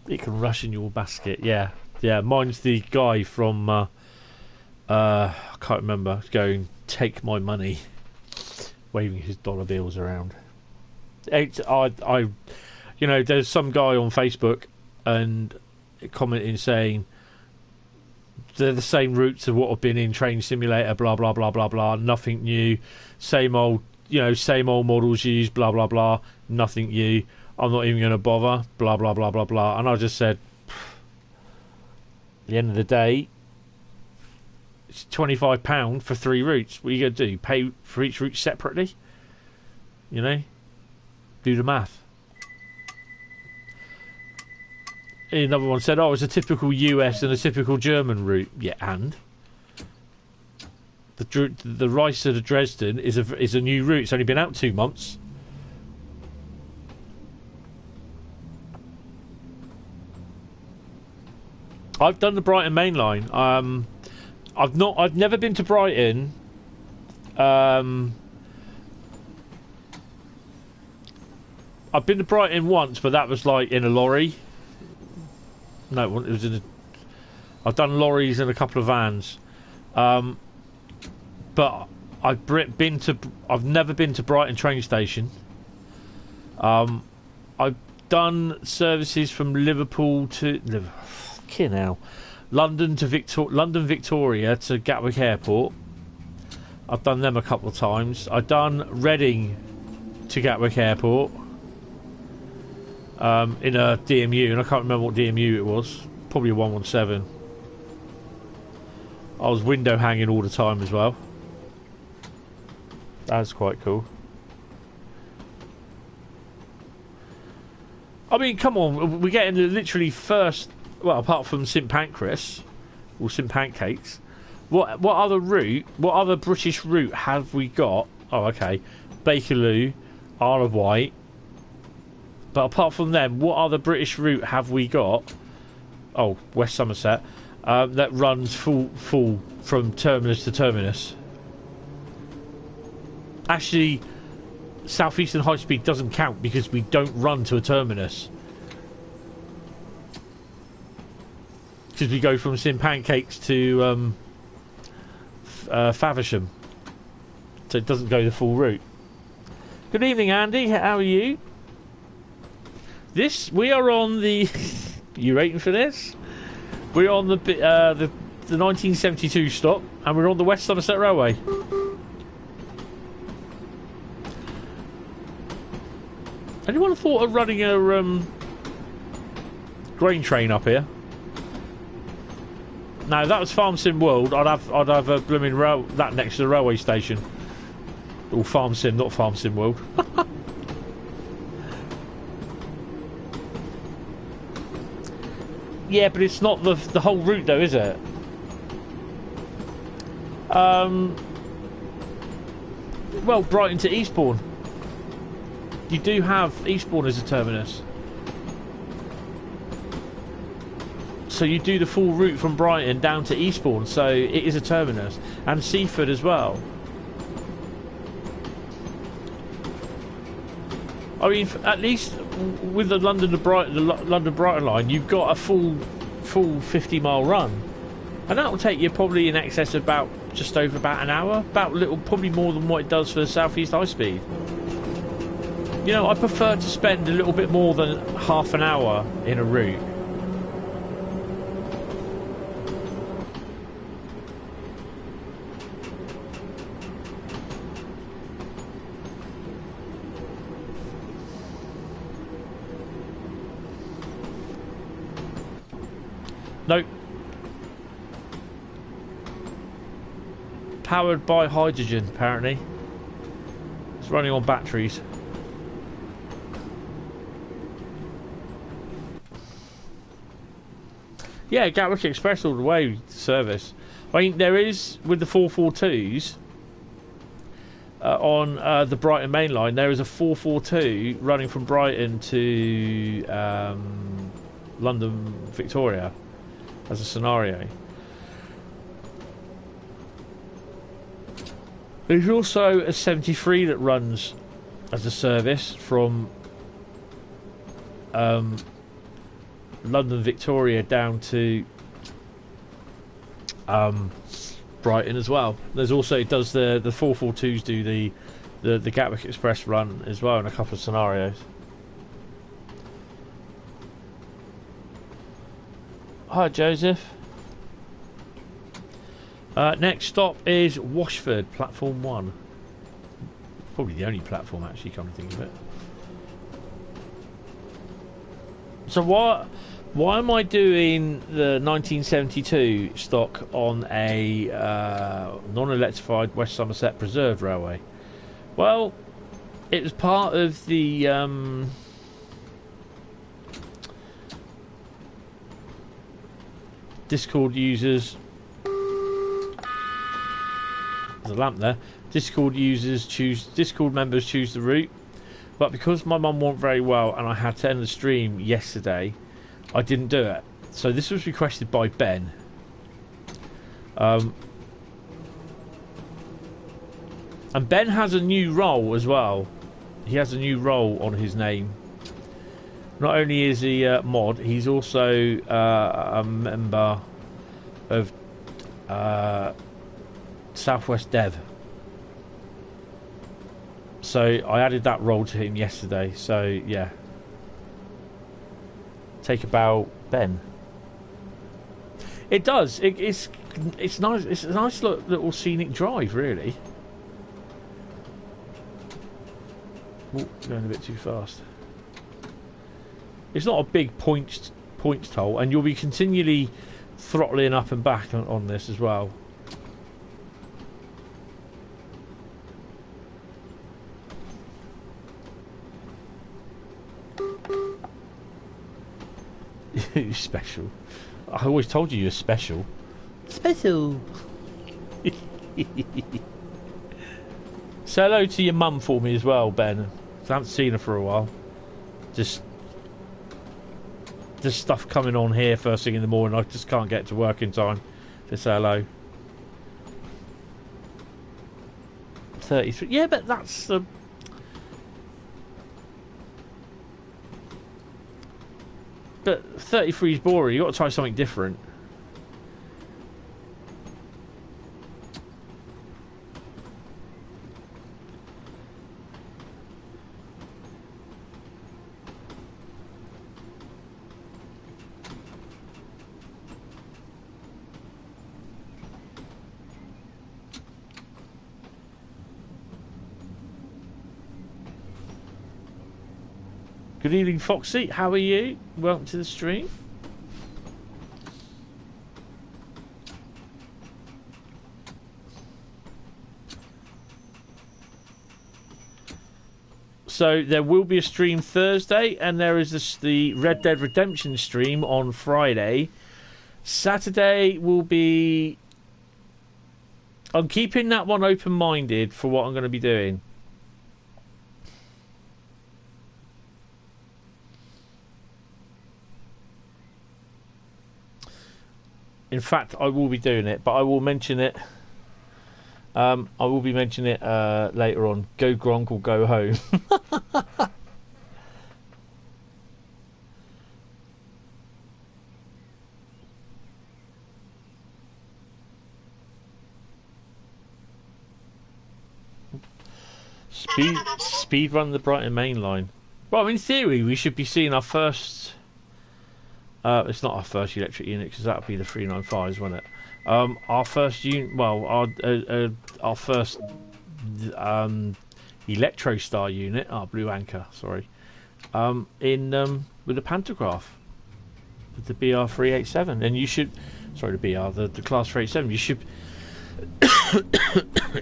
It can rush in your basket, yeah. Yeah, mine's the guy from, I can't remember, going, take my money, waving his dollar bills around. I you know, there's some guy on Facebook and commenting saying, they're the same routes of what have been in Train Simulator, blah, blah, blah, blah, blah, nothing new, same old, you know, same old models used, blah, blah, blah, nothing new. I'm not even going to bother, blah, blah, blah, blah, blah. And I just said, at the end of the day, it's £25 for 3 routes. What are you going to do? Pay for each route separately? You know? Do the math. Another one said, oh, it's a typical US and a typical German route. Yeah, and? The Riser to Dresden is a new route. It's only been out 2 months. I've done the Brighton main line. I've never been to Brighton. I've been to Brighton once, but that was like in a lorry. No, it was in a. I've done lorries and a couple of vans, but I've never been to Brighton train station. I've done services from Liverpool to London Victoria to Gatwick Airport. I've done them a couple of times. I've done Reading to Gatwick Airport in a DMU, and I can't remember what DMU it was. Probably a 117. I was window hanging all the time as well. That's quite cool. I mean, come on, we're getting the literally first. Well, apart from St Pancras or St Pancakes, what other route? What other British route have we got? Oh, okay, Bakerloo, Isle of Wight. But apart from them, what other British route have we got? Oh, West Somerset, that runs full from terminus to terminus. Actually, South Eastern High Speed doesn't count because we don't run to a terminus. Because we go from St Pancakes to Faversham, so it doesn't go the full route. Good evening, Andy. How are you? We are on the. You waiting for this? We're on the 1972 stop, and we're on the West Somerset Railway. Anyone thought of running a grain train up here? No, if that was Farm Sim World, I'd have a blooming that next to the railway station. Or Farm Sim, not Farm Sim World. Yeah, but it's not the whole route though, is it? Well, Brighton to Eastbourne. You do have Eastbourne as a terminus. So you do the full route from Brighton down to Eastbourne, so it is a terminus. And Seaford as well. I mean, at least with the London to London Brighton line, you've got a full 50-mile run, and that will take you probably in excess of about just over about an hour, probably more than what it does for the South East High Speed. You know, I prefer to spend a little bit more than half an hour in a route. Nope. Powered by hydrogen, apparently. It's running on batteries. Yeah, Gatwick Express all the way service. I mean, there is, with the 442s on the Brighton main line, there is a 442 running from Brighton to London Victoria as a scenario. There's also a 73 that runs as a service from London Victoria down to Brighton as well. There's also, it does the 442s do the Gatwick Express run as well in a couple of scenarios. Hi Joseph. Next stop is Washford, platform 1. Probably the only platform actually, come to think of it. So why am I doing the 1972 stock on a non-electrified West Somerset Preserve Railway? Well, it was part of the Discord users. There's a lamp there. Discord members choose the route. But because my mum wasn't very well and I had to end the stream yesterday, I didn't do it. So this was requested by Ben. And Ben has a new role as well. He has a new role on his name. Not only is he a mod, he's also a member of Southwest Dev. So I added that role to him yesterday. So yeah, take a bow, Ben. It does. It's nice. It's a nice little scenic drive, really. Ooh, going a bit too fast. It's not a big points toll, and you'll be continually throttling up and back on this as well. You're special. I always told you you're special. Special. Say hello to your mum for me as well, Ben. I haven't seen her for a while. Just stuff coming on here first thing in the morning. I just can't get to work in time to say hello. 33. Yeah, but that's the. But 33 is boring. You've got to try something different. Good evening, Foxy. How are you? Welcome to the stream. So there will be a stream Thursday, and there is the Red Dead Redemption stream on Friday. Saturday will be. I'm keeping that one open-minded for what I'm going to be doing. In fact, I will be doing it, but I will mention it. I will be mentioning it later on. Go Gronk or go home. Speed run the Brighton main line. Well, in theory, we should be seeing our first. It's not our first electric unit because that would be the 395s, wouldn't it? Our first unit. Well, our first Electrostar unit. Our Blue Anchor. Sorry. With the pantograph, with the BR387, and you should. Sorry, the Class 387. You should.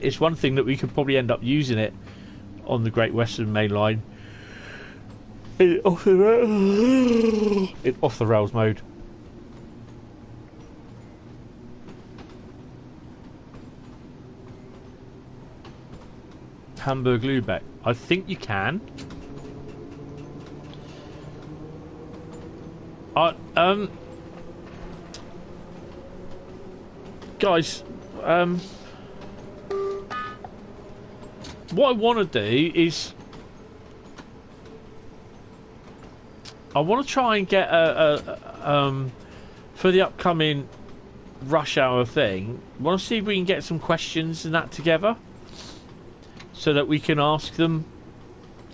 It's one thing that we could probably end up using it on the Great Western Main Line in off the rails mode. Hamburg Lübeck. I think you can. Guys, what I want to do is I want to try and get for the upcoming rush hour thing. I want to see if we can get some questions and that together, so that we can ask them,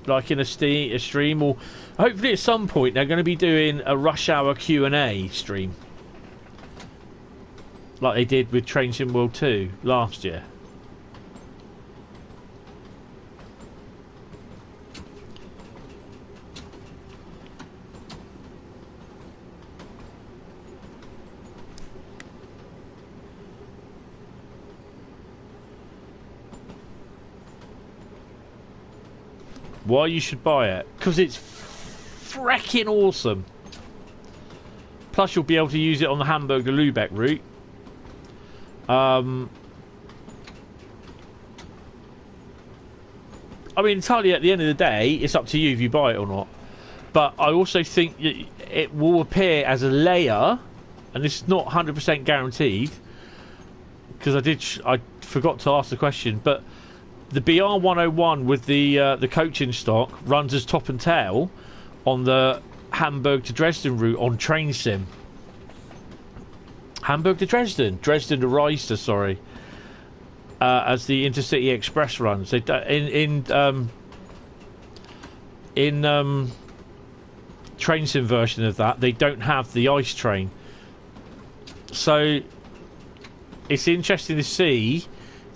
like in a stream, or hopefully at some point they're going to be doing a rush hour Q&A stream, like they did with Train Sim World 2 last year. Why you should buy it? Because it's freaking awesome. Plus you'll be able to use it on the Hamburg to Lübeck route. I mean, entirely at the end of the day, it's up to you if you buy it or not. But I also think it will appear as a layer, and this is not 100% guaranteed, because I forgot to ask the question, but the BR101 with the coaching stock runs as top and tail on the Hamburg to Dresden route on Train Sim. Hamburg to Dresden, Dresden to Reister, sorry. As the Intercity Express runs, they in Train Sim version of that, they don't have the ice train. So it's interesting to see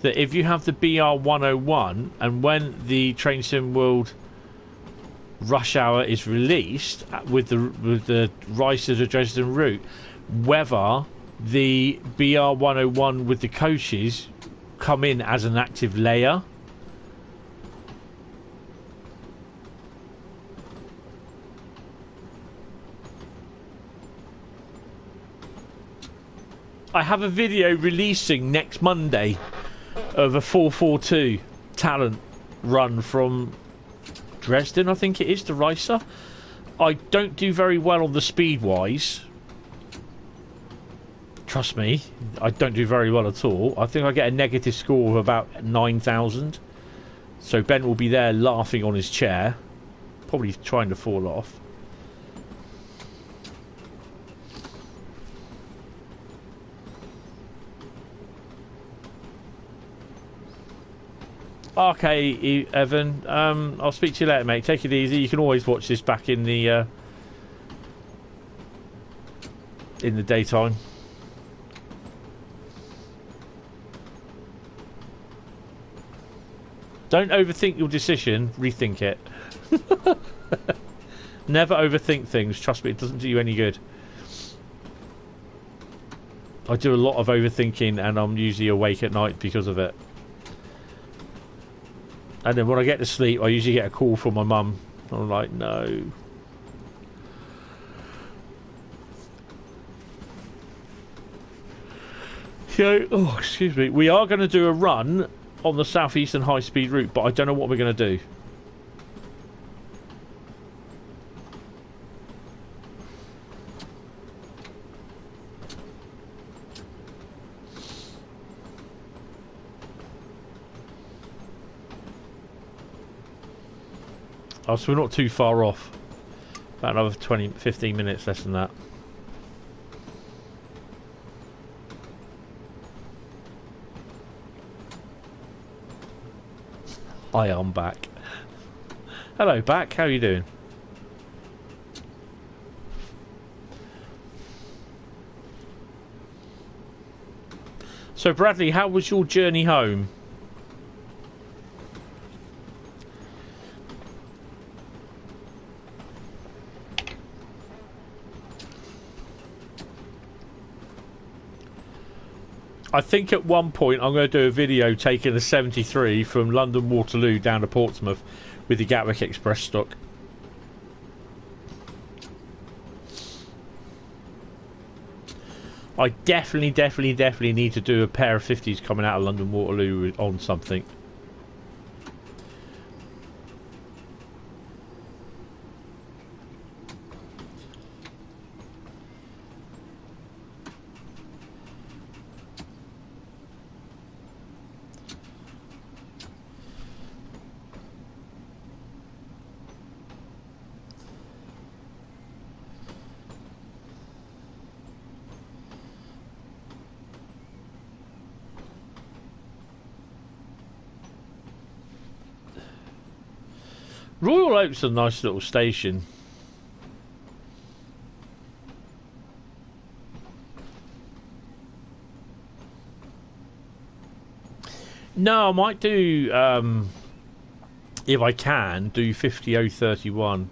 that if you have the BR101, and when the Train Sim World Rush Hour is released with the Reister to Dresden route, whether the BR101 with the coaches come in as an active layer. I have a video releasing next Monday of a 442 talent run from Dresden, I think it is, to Reister. I don't do very well on the speed wise. Trust me, I don't do very well at all. I think I get a negative score of about 9,000. So Ben will be there laughing on his chair, probably trying to fall off. Okay, Evan. I'll speak to you later, mate. Take it easy. You can always watch this back in the daytime. Don't overthink your decision. Rethink it. Never overthink things. Trust me, it doesn't do you any good. I do a lot of overthinking, and I'm usually awake at night because of it. And then when I get to sleep, I usually get a call from my mum. I'm like, no. So, oh, excuse me. We are going to do a run on the southeastern high-speed route, but I don't know what we're going to do. Oh, so we're not too far off. About another 15 minutes less than that. Hi, I'm back. Hello, back. How are you doing? So, Bradley, how was your journey home? I think at one point I'm going to do a video taking a 73 from London Waterloo down to Portsmouth with the Gatwick Express stock. I definitely need to do a pair of 50s coming out of London Waterloo on something. Royal Oak's a nice little station. No, I might do, if I can, do 50031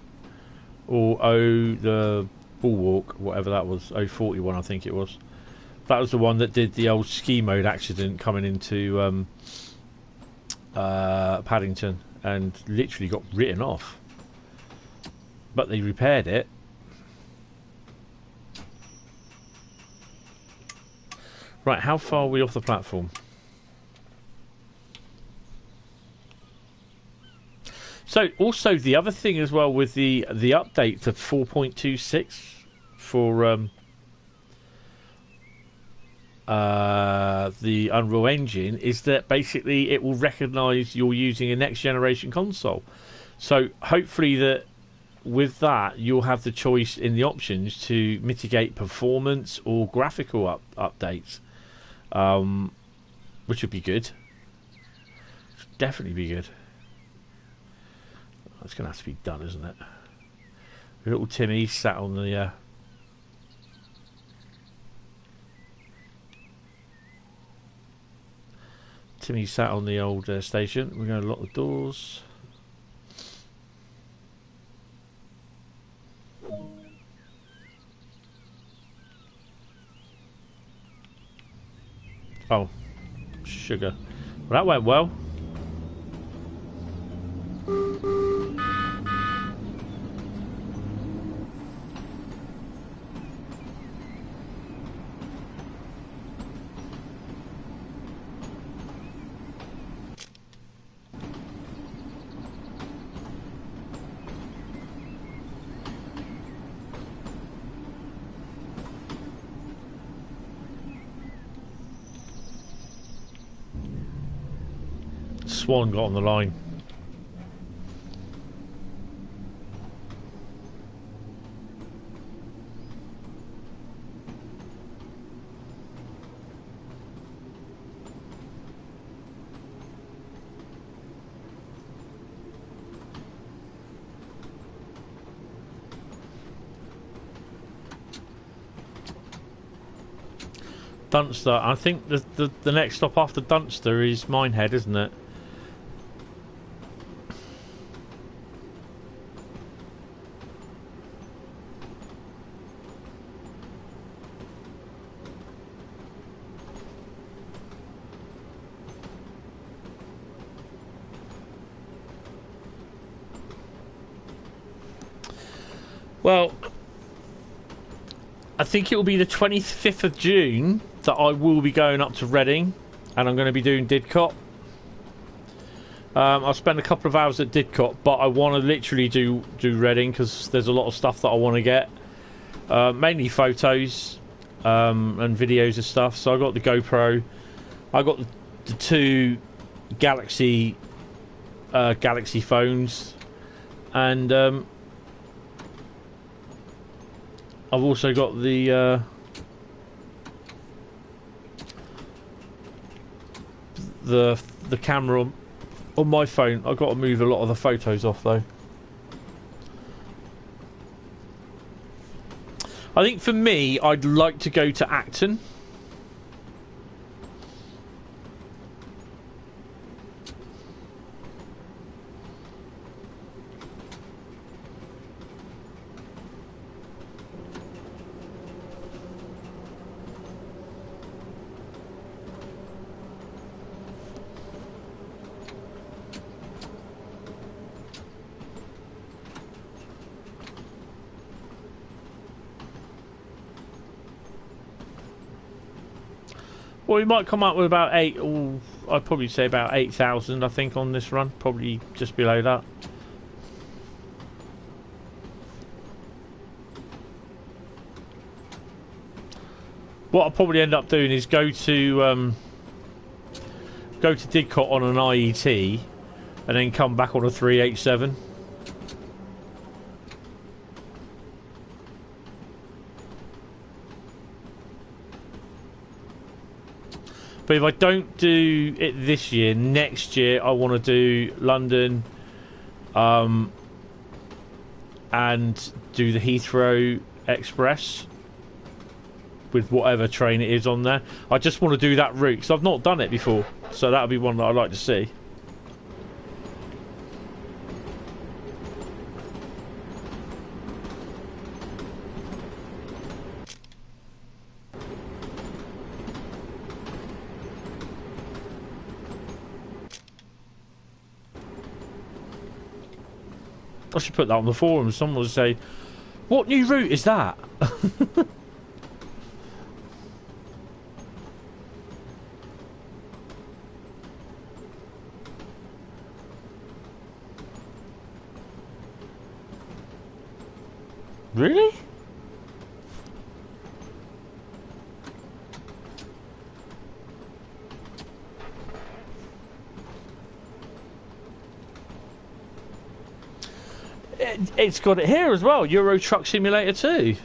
or the Bulwark, whatever that was, 041 I think it was. That was the one that did the old ski mode accident coming into Paddington and literally got written off. But they repaired it. Right, how far are we off the platform? So, also the other thing as well with the update to 4.26 for the Unreal Engine is that basically it will recognise you're using a next generation console. So hopefully that with that you'll have the choice in the options to mitigate performance or graphical updates, which would be good. Definitely be good. It's going to have to be done, isn't it? Little Timmy sat on the Timmy sat on the old station. We're going to lock the doors. Oh, sugar. Well, that went well. Swan got on the line. Dunster. I think the next stop after Dunster is Minehead, isn't it? Well, I think it will be the 25th of June that I will be going up to Reading, and I'm going to be doing Didcot. I'll spend a couple of hours at Didcot, but I want to literally do Reading because there's a lot of stuff that I want to get, mainly photos and videos and stuff. So I got the GoPro, I got the two Galaxy phones, and I've also got the camera On my phone, I've got to move a lot of the photos off though. I think for me, I'd like to go to Acton. Well, we might come up with about I'd probably say about 8,000, I think, on this run. Probably just below that. What I'll probably end up doing is go to Didcot on an IET, and then come back on a 387. But if I don't do it this year, next year I want to do London, and do the Heathrow Express with whatever train it is on there. I just want to do that route because I've not done it before, so that'll be one that I'd like to see. I should put that on the forum. Someone will say, "What new route is that?" Really? It's got it here as well. Euro Truck Simulator 2.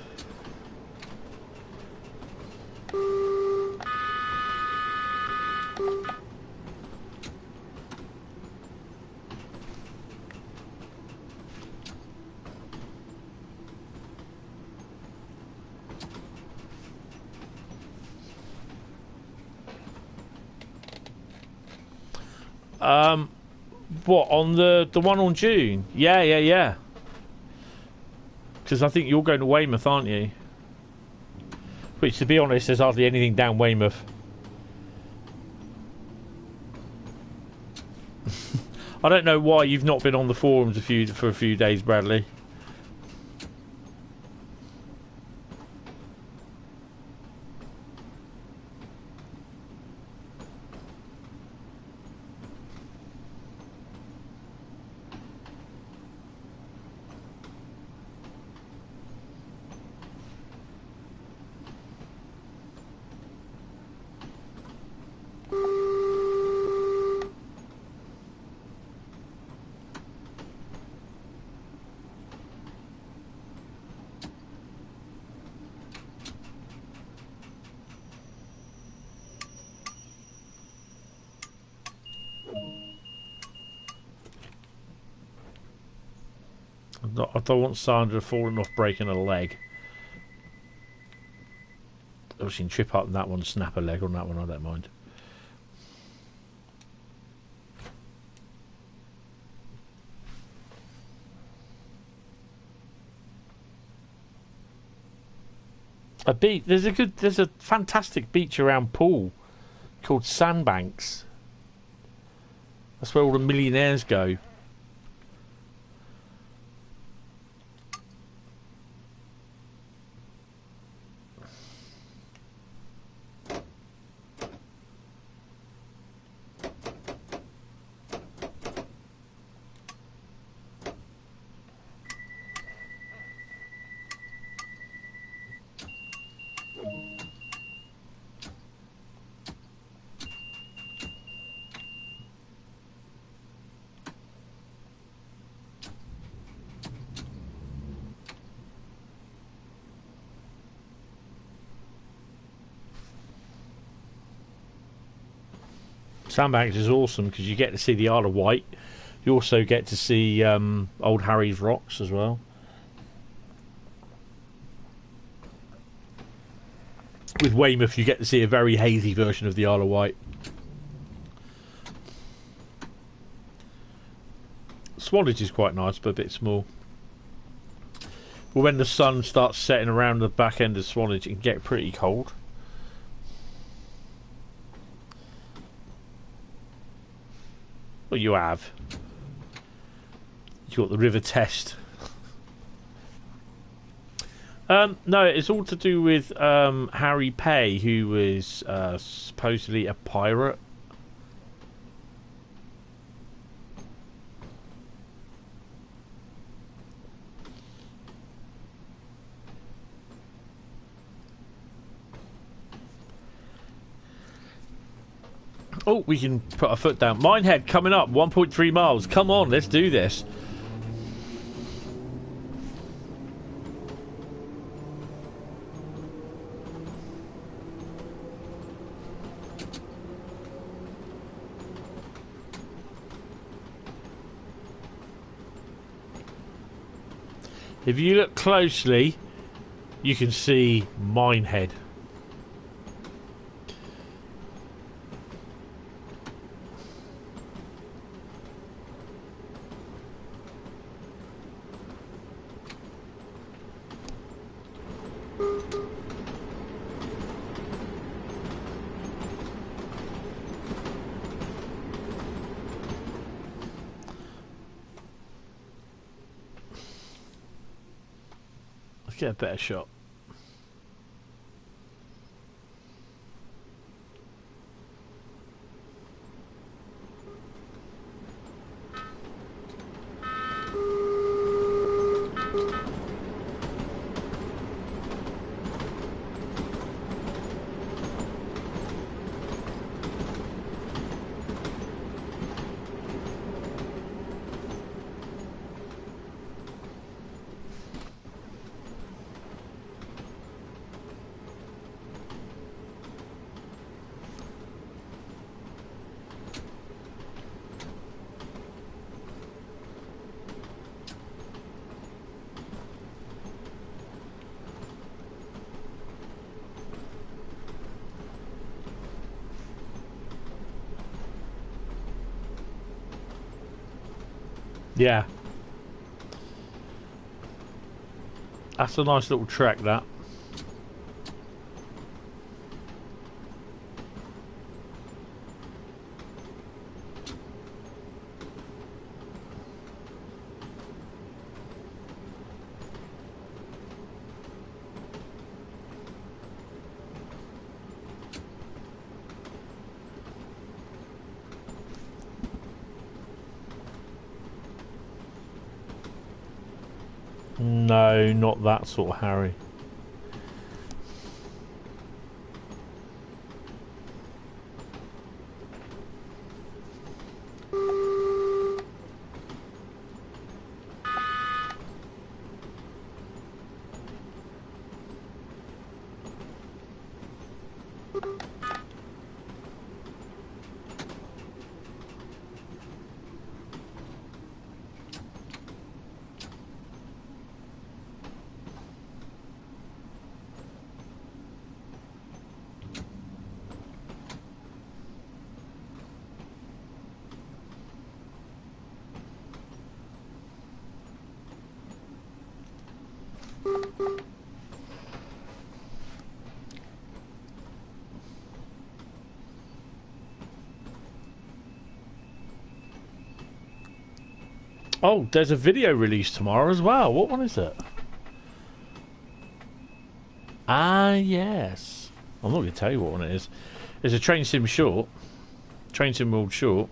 What, on the one on June? Yeah. Because I think you're going to Weymouth, aren't you? Which, to be honest, there's hardly anything down Weymouth. I don't know why you've not been on the forums for a few days, Bradley. I don't want Sandra falling off, breaking a leg. Oh, she can trip up on that one, snap a leg on that one, I don't mind. There's a fantastic beach around Poole called Sandbanks. That's where all the millionaires go. Sandbags is awesome because you get to see the Isle of Wight. You also get to see Old Harry's Rocks as well. With Weymouth, you get to see a very hazy version of the Isle of Wight. Swanage is quite nice, but a bit small. But when the sun starts setting around the back end of Swanage, it can get pretty cold. Well, you have. You got the River Test. No, it's all to do with Harry Pay, who was supposedly a pirate. Oh, we can put our foot down. Minehead coming up, 1.3 miles. Come on, let's do this. If you look closely, you can see Minehead. Get a better shot. Yeah. That's a nice little trek, that. No, not that sort of Harry. Oh, there's a video release tomorrow as well. What one is it? Ah, yes. I'm not going to tell you what one it is. It's a train sim short. Train sim world short.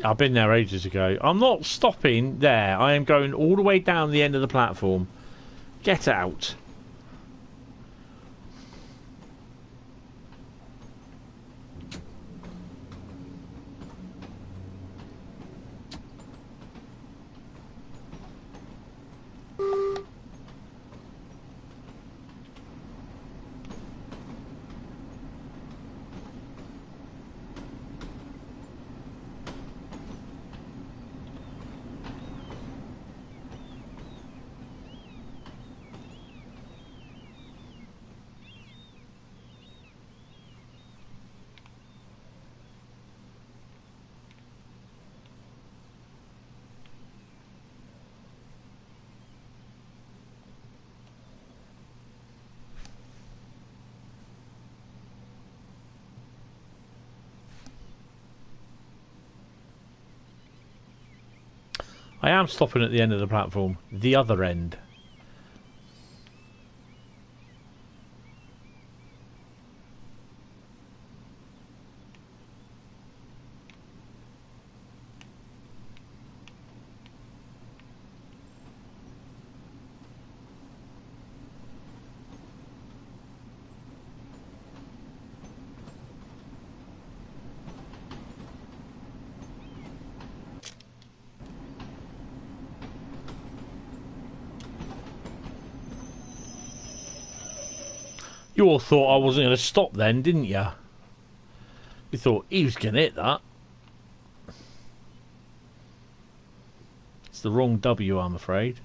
I've been there ages ago. I'm not stopping there. I am going all the way down the end of the platform. Get out. I am stopping at the end of the platform. The other end. You all thought I wasn't going to stop then, didn't you? You thought he was going to hit that. It's the wrong W, I'm afraid.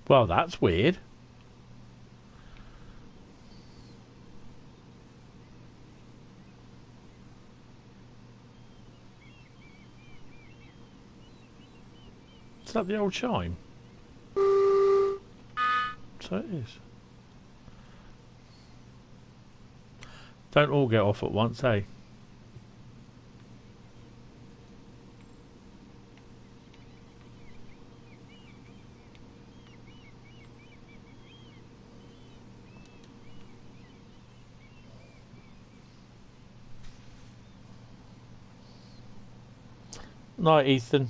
Well, that's weird. Is that the old chime? So it is. Don't all get off at once, eh? Night, Ethan.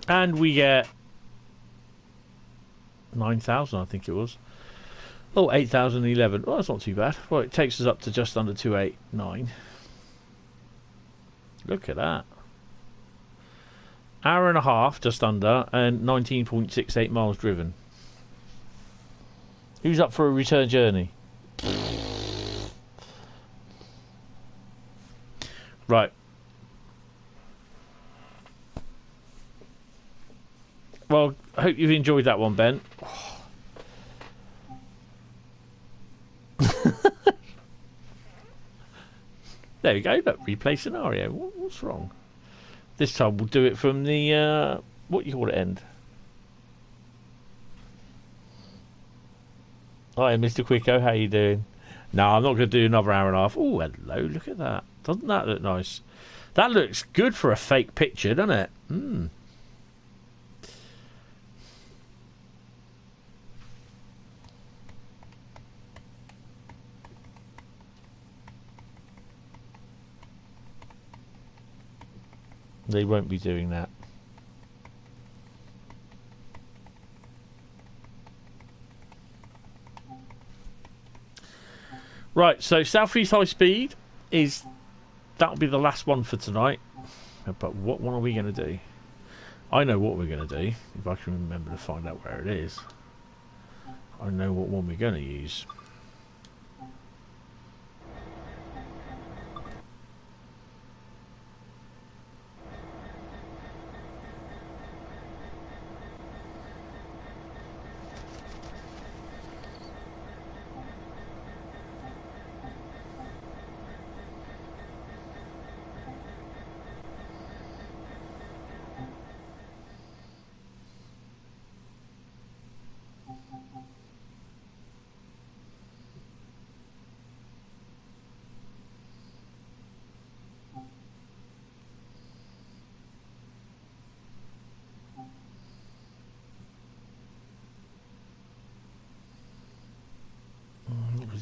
And we get 9,000, I think it was. Oh, 8,011. Well, that's not too bad. Well, it takes us up to just under 289. Look at that. Hour and a half, just under, and 19.68 miles driven. Who's up for a return journey? Right. Well, I hope you've enjoyed that one, Ben. There we go. Look, replay scenario. What's wrong? This time we'll do it from the what you call it end. Hi, Mr. Quicko. How you doing? No, I'm not going to do another hour and a half. Oh, hello. Look at that. Doesn't that look nice? That looks good for a fake picture, doesn't it? Hmm. They won't be doing that. Right, so Southeast High Speed is... That'll be the last one for tonight. But what one are we going to do? I know what we're going to do. If I can remember to find out where it is. I know what one we're going to use.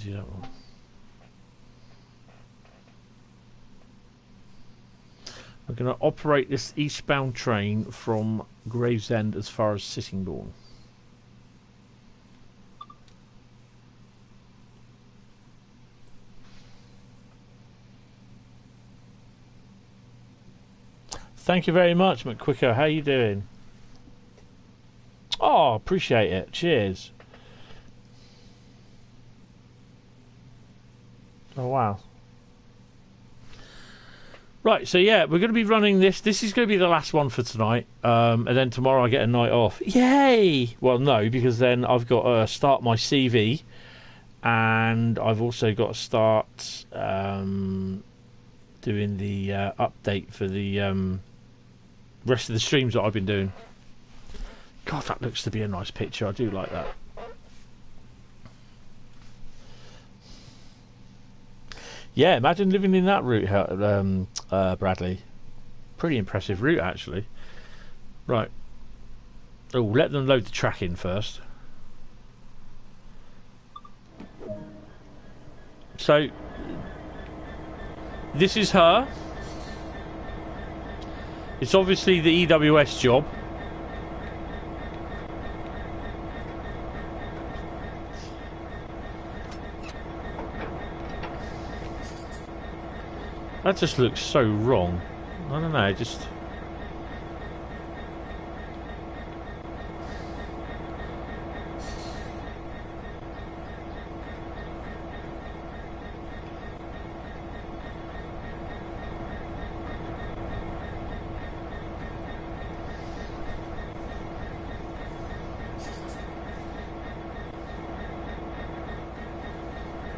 easy, that one. We're going to operate this eastbound train from Gravesend as far as Sittingbourne. Thank you very much, McQuicker. How you doing? Oh, appreciate it. Cheers. Oh, wow. Right, so yeah, we're going to be running this. This is going to be the last one for tonight. And then tomorrow I get a night off. Yay! Well, no, because then I've got to start my CV. And I've also got to start doing the update for the rest of the streams that I've been doing. God, that looks to be a nice picture. I do like that. Yeah, imagine living in that route, Bradley. Pretty impressive route, actually. Right. Oh, let them load the track in first. So, this is her. It's obviously the EWS job. That just looks so wrong. I don't know, just...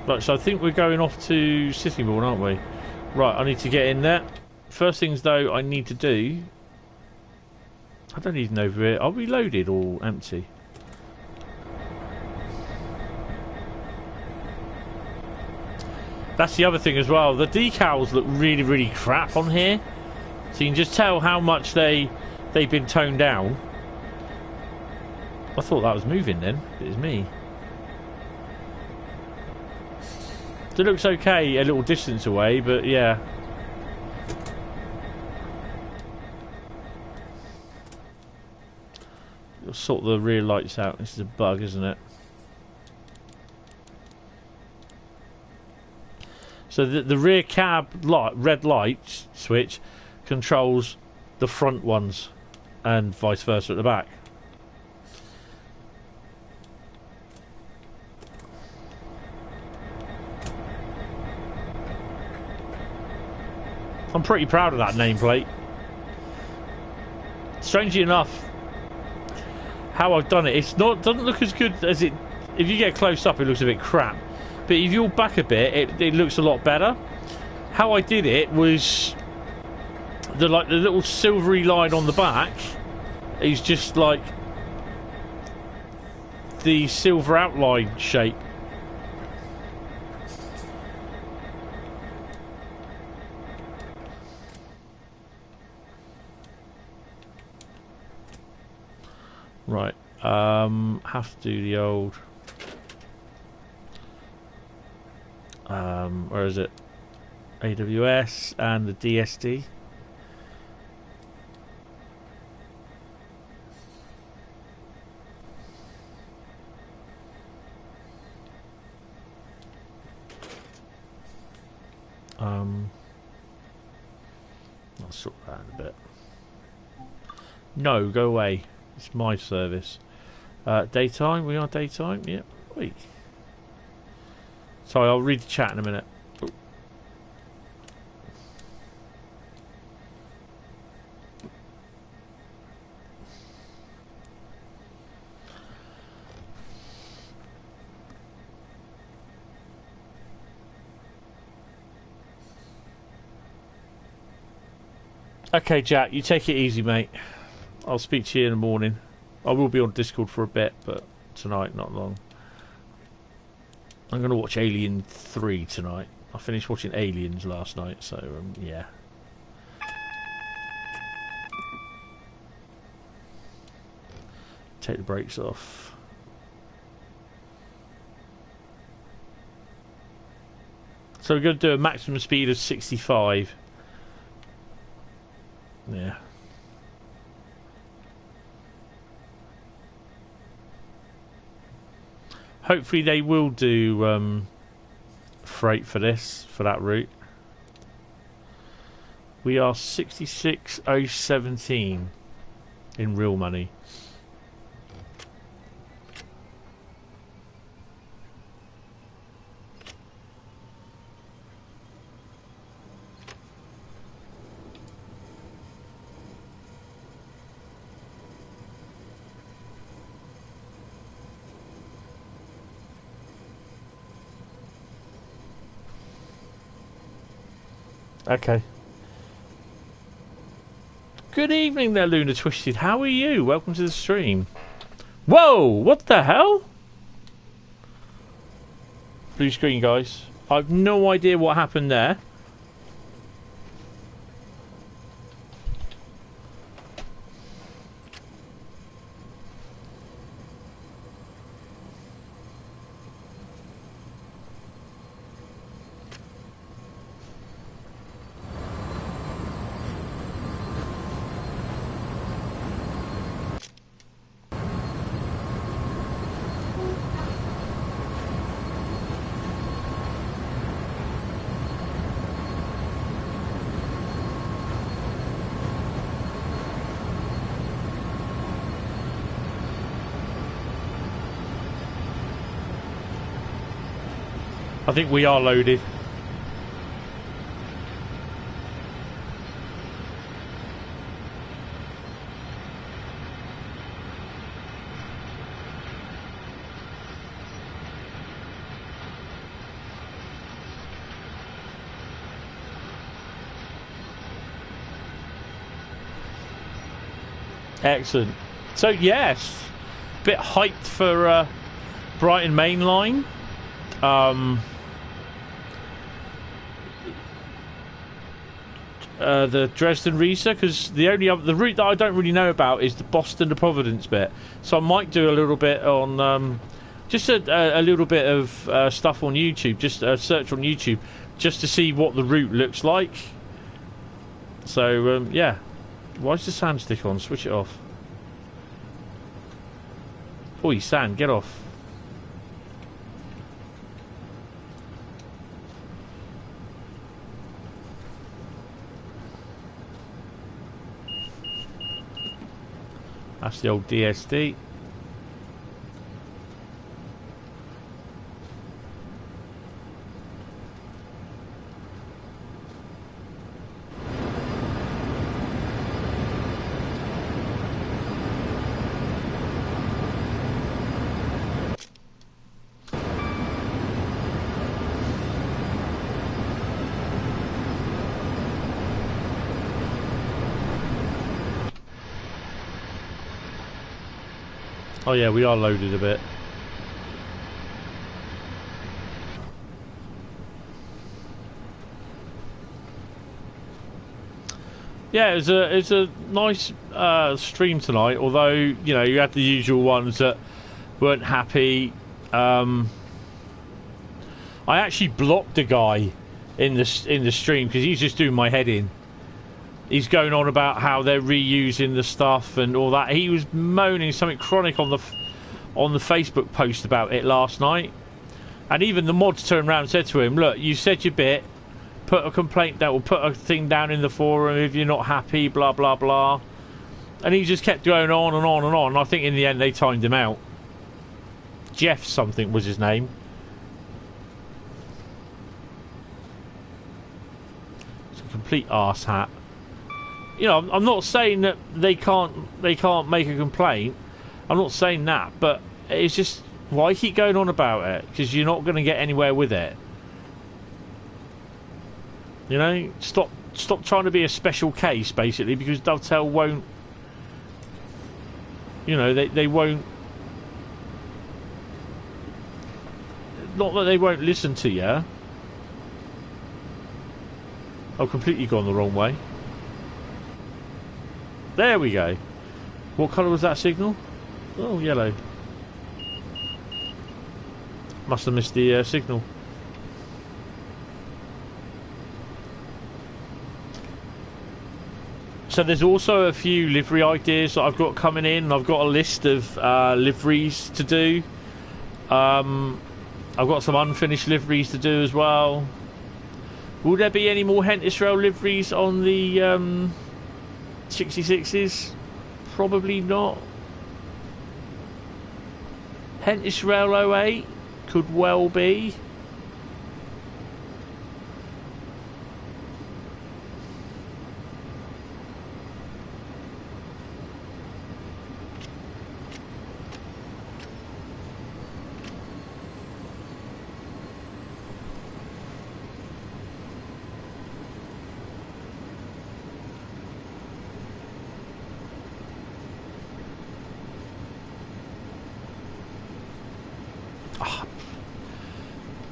Right, so I think we're going off to Sittingbourne, aren't we? Right, I need to get in there. First things though I need to do... I don't even know if we're... Are we loaded or empty? That's the other thing as well. The decals look really, really crap on here. So you can just tell how much they've been toned down. I thought that was moving then. It was me. It looks okay a little distance away, but yeah. You'll sort the rear lights out. This is a bug, isn't it? So the rear cab light, red light switch controls the front ones and vice versa at the back. I'm pretty proud of that nameplate. Strangely enough, how I've done it, doesn't look as good as it. If you get close up, it looks a bit crap. But if you're back a bit, it looks a lot better. How I did it was the little silvery line on the back is just like the silver outline shape. Right, have to do the old, where is it? AWS and the DSD. I'll sort that in a bit. No, go away. It's my service. Daytime, we are daytime, yep. Wait. Sorry, I'll read the chat in a minute. Ooh. Okay, Jack, you take it easy, mate. I'll speak to you in the morning. I will be on Discord for a bit, but tonight, not long. I'm going to watch Alien 3 tonight. I finished watching Aliens last night, so yeah. Take the brakes off. So we're going to do a maximum speed of 65. Yeah. Hopefully they will do freight for this, for that route. We are 66,017 in real money. Okay. Good evening there, Luna Twisted. How are you? Welcome to the stream. Whoa! What the hell? Blue screen, guys. I've no idea what happened there. I think we are loaded. Excellent. So yes, bit hyped for Brighton Main Line. The Dresden Riesa, because the route that I don't really know about is the Boston to Providence bit. So I might do a little bit on just a little bit of stuff on YouTube, just a search on YouTube, just to see what the route looks like. So yeah, why is the sand stick on? Switch it off. Oi, sand, get off. That's the old DSD. Oh yeah, we are loaded a bit. Yeah, it's a nice stream tonight. Although you know you had the usual ones that weren't happy. I actually blocked a guy in the stream because he's just doing my head in. He's going on about how they're reusing the stuff and all that. He was moaning something chronic on the Facebook post about it last night. And even the mods turned around and said to him, look, you said your bit, put a complaint down, or put a thing down in the forum if you're not happy, blah, blah, blah. And he just kept going on and on and on. And I think in the end they timed him out. Jeff something was his name. It's a complete arse hat. You know, I'm not saying that they can't make a complaint. I'm not saying that, but it's just why keep going on about it? Because you're not going to get anywhere with it. You know, stop trying to be a special case, basically, because Dovetail won't. You know, they won't. Not that they won't listen to you. I've completely gone the wrong way. There we go. What colour was that signal? Oh, yellow. Must have missed the signal. So there's also a few livery ideas that I've got coming in. I've got a list of liveries to do. I've got some unfinished liveries to do as well. Will there be any more Hentis Rail liveries on the 66s? Probably not. Hentis Rail 08 could well be.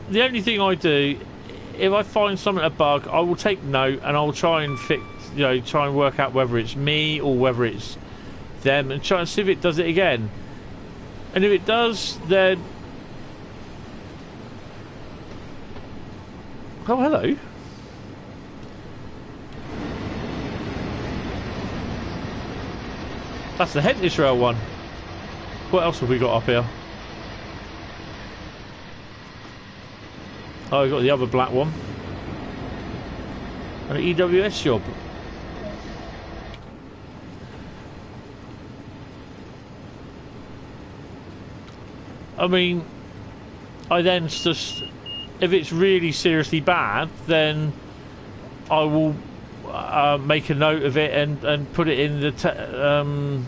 The only thing I do, if I find something a bug, I will take note and I'll try and fix, try and work out whether it's me or whether it's them, and try and see if it does it again. And if it does, then oh, hello. That's the Hentis Rail one. What else have we got up here? Oh, we've got the other black one. An EWS job. I mean, I then just, if it's really seriously bad, then I will make a note of it and put it in the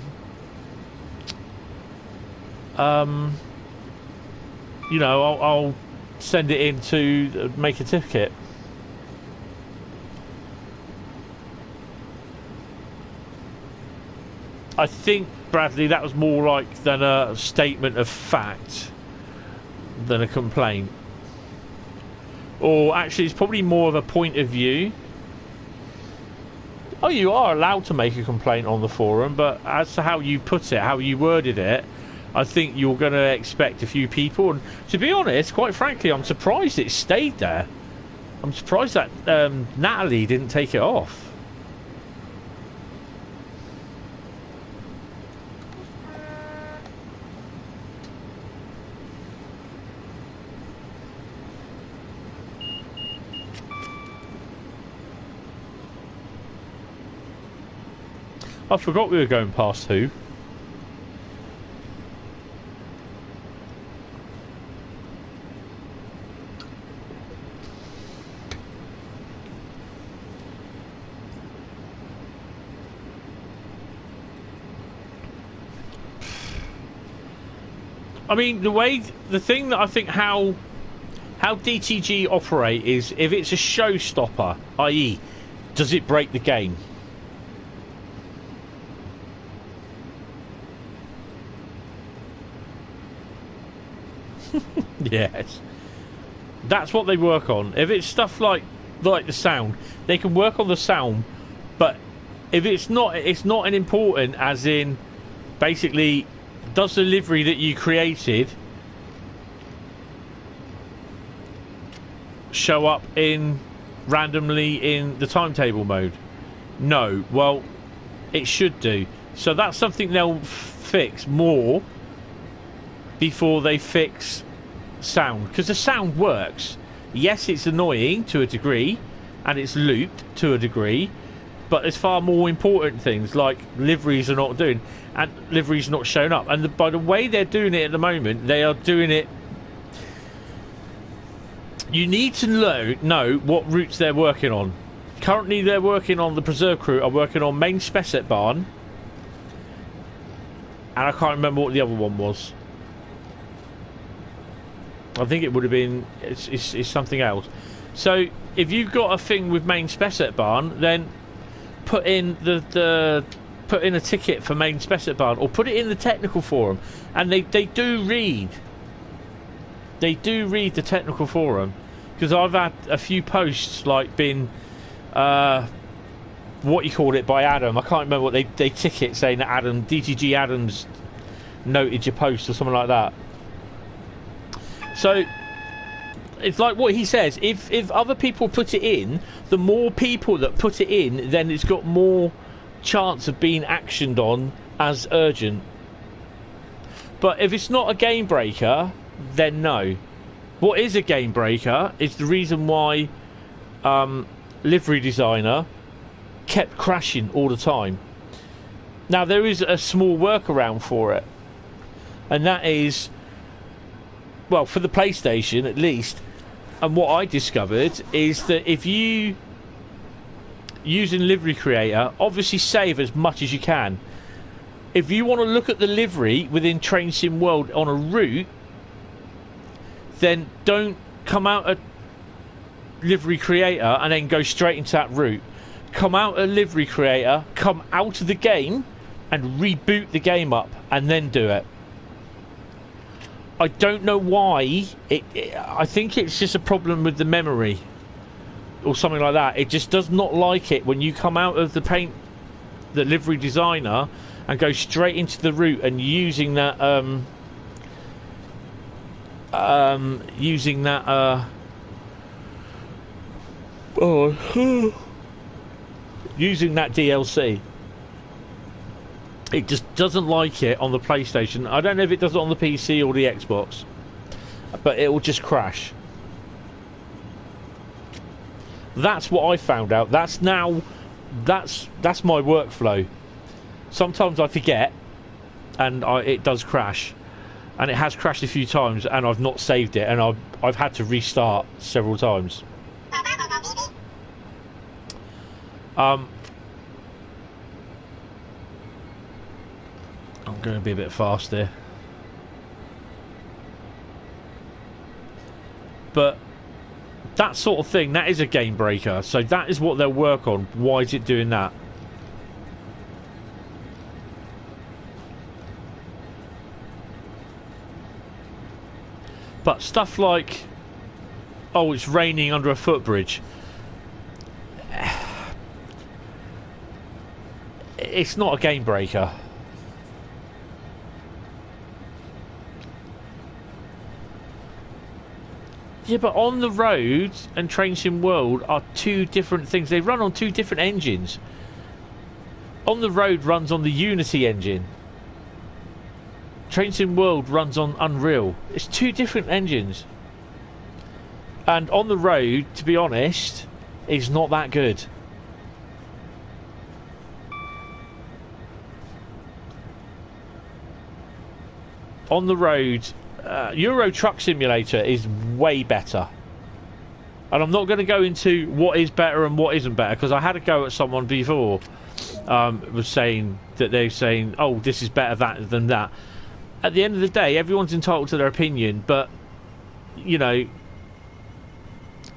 I'll send it in to make a ticket. I think, Bradley, that was more like than a statement of fact than a complaint. Or actually, it's probably more of a point of view. Oh, you are allowed to make a complaint on the forum, but as to how you put it, how you worded it, I think you're going to expect a few people. And to be honest, quite frankly, I'm surprised it stayed there. I'm surprised that Natalie didn't take it off. I forgot we were going past who. I mean, the thing that I think how DTG operate is if it's a showstopper, i.e., does it break the game? Yes, that's what they work on. If it's stuff like the sound, they can work on the sound, but if it's not an important, as in basically, does the livery that you created show up in randomly in the timetable mode? No. Well, it should do. So that's something they'll fix more before they fix sound, because the sound works. Yes, it's annoying to a degree and it's looped to a degree, but there's far more important things like liveries are not doing, and liveries not showing up. And by the way they're doing it at the moment, they are doing it. You need to know what routes they're working on. Currently, they're working on the preserve route, are working on main Spesset Barn, and I can't remember what the other one was. I think it would have been it's something else. So if you've got a thing with main Spesset Barn, then put in put in a ticket for main Spesset Barn, or put it in the technical forum. And they do read the technical forum, because I've had a few posts like been what you called it by Adam. I can't remember what they ticket saying that DTG Adams noted your post or something like that. So it's like what he says, if other people put it in, the more people that put it in, then it's got more chance of being actioned on as urgent. But if it's not a game breaker, then no. What is a game breaker is the reason why Livery Designer kept crashing all the time. Now, there is a small workaround for it, and that is, well, for the PlayStation at least, and what I discovered is that if you, using Livery Creator, obviously save as much as you can. If you want to look at the livery within Train Sim World on a route, then don't come out of Livery Creator and then go straight into that route. Come out of Livery Creator, come out of the game, and reboot the game up, and then do it. I don't know why. I think it's just a problem with the memory, or something like that. It just does not like it when you come out of the Livery Designer, and go straight into the route and using that using that DLC. It just doesn't like it on the PlayStation. I don't know if it does it on the PC or the Xbox, but it will just crash. That's what I found out. That's my workflow. Sometimes I forget, and it does crash, and it has crashed a few times, and I've not saved it, and I've had to restart several times. I'm going to be a bit fast here, but that sort of thing, that is a game breaker. So that is what they'll work on. Why is it doing that? But stuff like, oh, it's raining under a footbridge. It's not a game breaker. Yeah, but On the Road and Train Sim World are two different things. They run on two different engines. On the Road runs on the Unity engine. Train Sim World runs on Unreal. It's two different engines. And On the Road, to be honest, is not that good. On the Road, Euro Truck Simulator is way better. And I'm not going to go into what is better and what isn't better, because I had a go at someone before was saying that they're saying, oh, this is better than that. At the end of the day, everyone's entitled to their opinion, but, you know,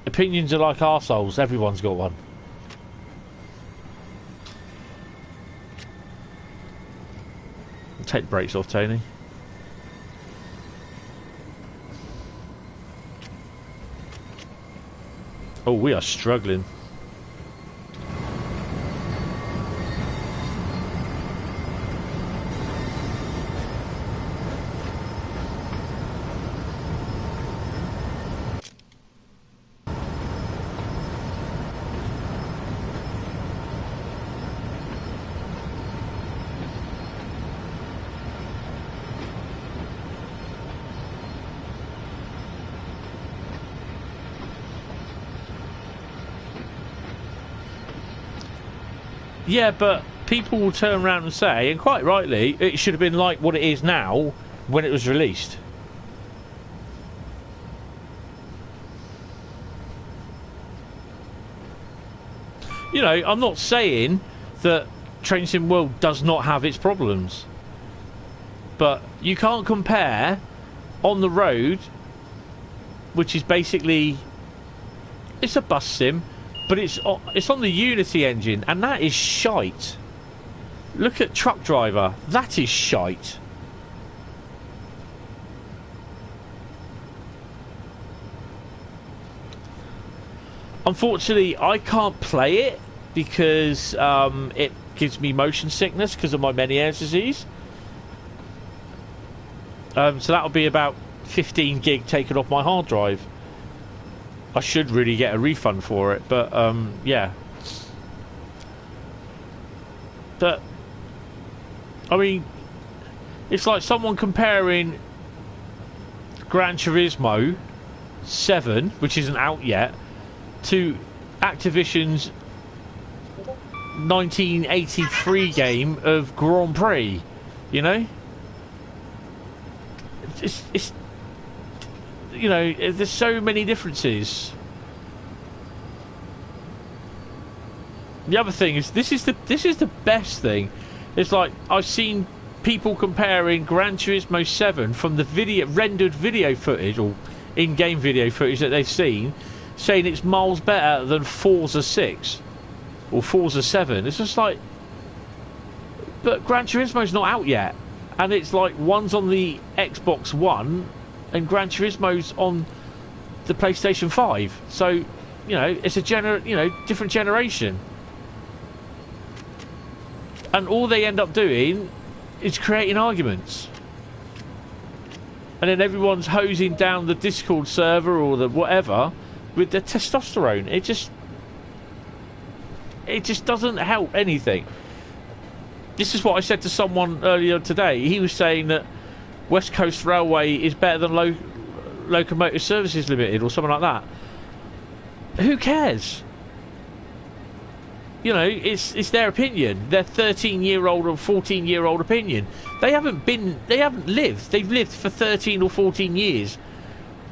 opinions are like arseholes. Everyone's got one. Take the brakes off, Tony. Oh, we are struggling. Yeah, but people will turn around and say, and quite rightly, it should have been like what it is now when it was released. You know, I'm not saying that Train Sim World does not have its problems, but you can't compare On the Road, which is basically, it's a bus sim, but it's on the Unity engine, and that is shite. Look at Truck Driver. That is shite. Unfortunately, I can't play it because it gives me motion sickness because of my Meniere's disease. So that'll be about 15 gig taken off my hard drive. I should really get a refund for it, but yeah. But I mean, it's like someone comparing Gran Turismo 7, which isn't out yet, to Activision's 1983 game of Grand Prix. You know, it's you know, there's so many differences. The other thing is, this is the best thing. It's like, I've seen people comparing Gran Turismo 7 from the rendered video footage or in-game video footage that they've seen, saying it's miles better than Forza 6 or Forza 7. It's just like, but Gran Turismo's not out yet, and it's like one's on the Xbox One and Gran Turismo's on the PlayStation 5. So, you know, it's a different generation. And all they end up doing is creating arguments. And then everyone's hosing down the Discord server or the whatever with their testosterone. It just doesn't help anything. This is what I said to someone earlier today. He was saying that West Coast Railway is better than Locomotive Services Limited or something like that. Who cares? You know, it's their opinion, their 13-year-old or 14-year-old opinion. They haven't lived. They've lived for 13 or 14 years.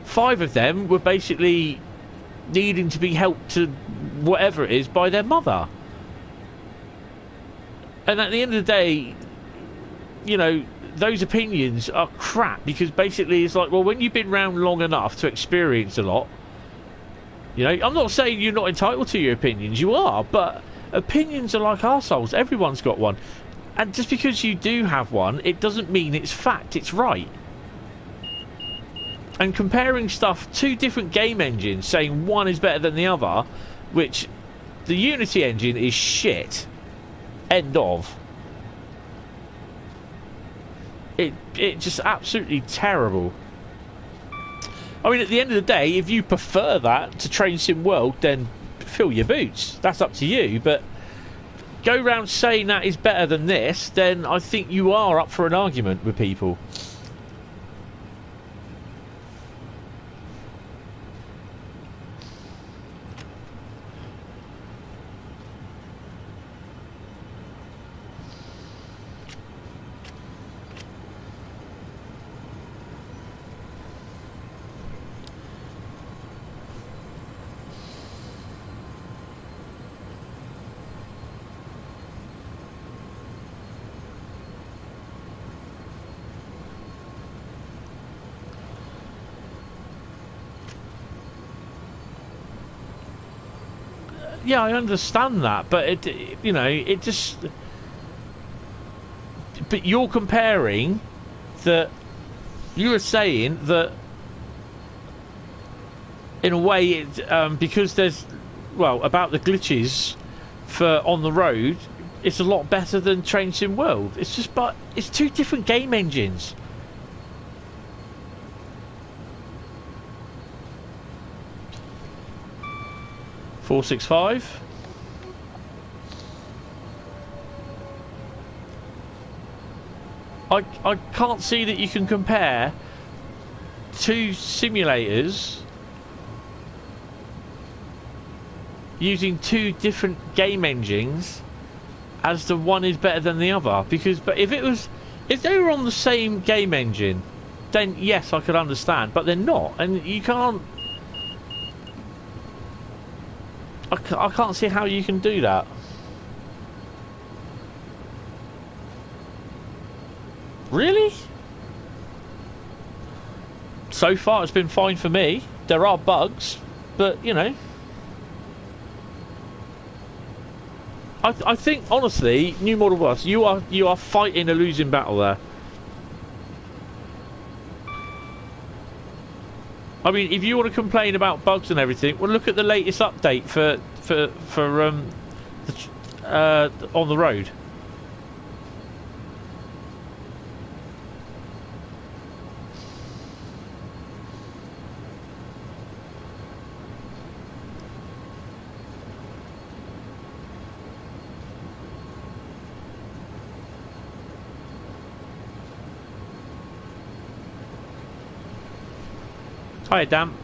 5 of them were basically needing to be helped to whatever it is by their mother. And at the end of the day, you know, those opinions are crap, because basically it's like, well, when you've been around long enough to experience a lot, you know, I'm not saying you're not entitled to your opinions, you are, but opinions are like arseholes. Everyone's got one. And just because you do have one, it doesn't mean it's fact, it's right. And comparing stuff, 2 different game engines, saying one is better than the other, which the Unity engine is shit. End of. It just absolutely terrible. I mean, at the end of the day, if you prefer that to Train Sim World, then fill your boots. That's up to you. But go round saying that is better than this, then I think you are up for an argument with people. Yeah, I understand that, but you know, it just. But you're comparing that. You were saying that, in a way, because there's, well, about the glitches for on the road, it's a lot better than Train Sim World. It's just, but it's 2 different game engines. $465. I can't see that you can compare 2 simulators using 2 different game engines as the one is better than the other. Because, but if they were on the same game engine, then yes, I could understand. But they're not, and you can't. I can't see how you can do that. Really? So far it's been fine for me. There are bugs, but you know, I think honestly, New Model Bus, you are fighting a losing battle there. I mean, if you want to complain about bugs and everything, well, look at the latest update for on the road. Hi, Dan.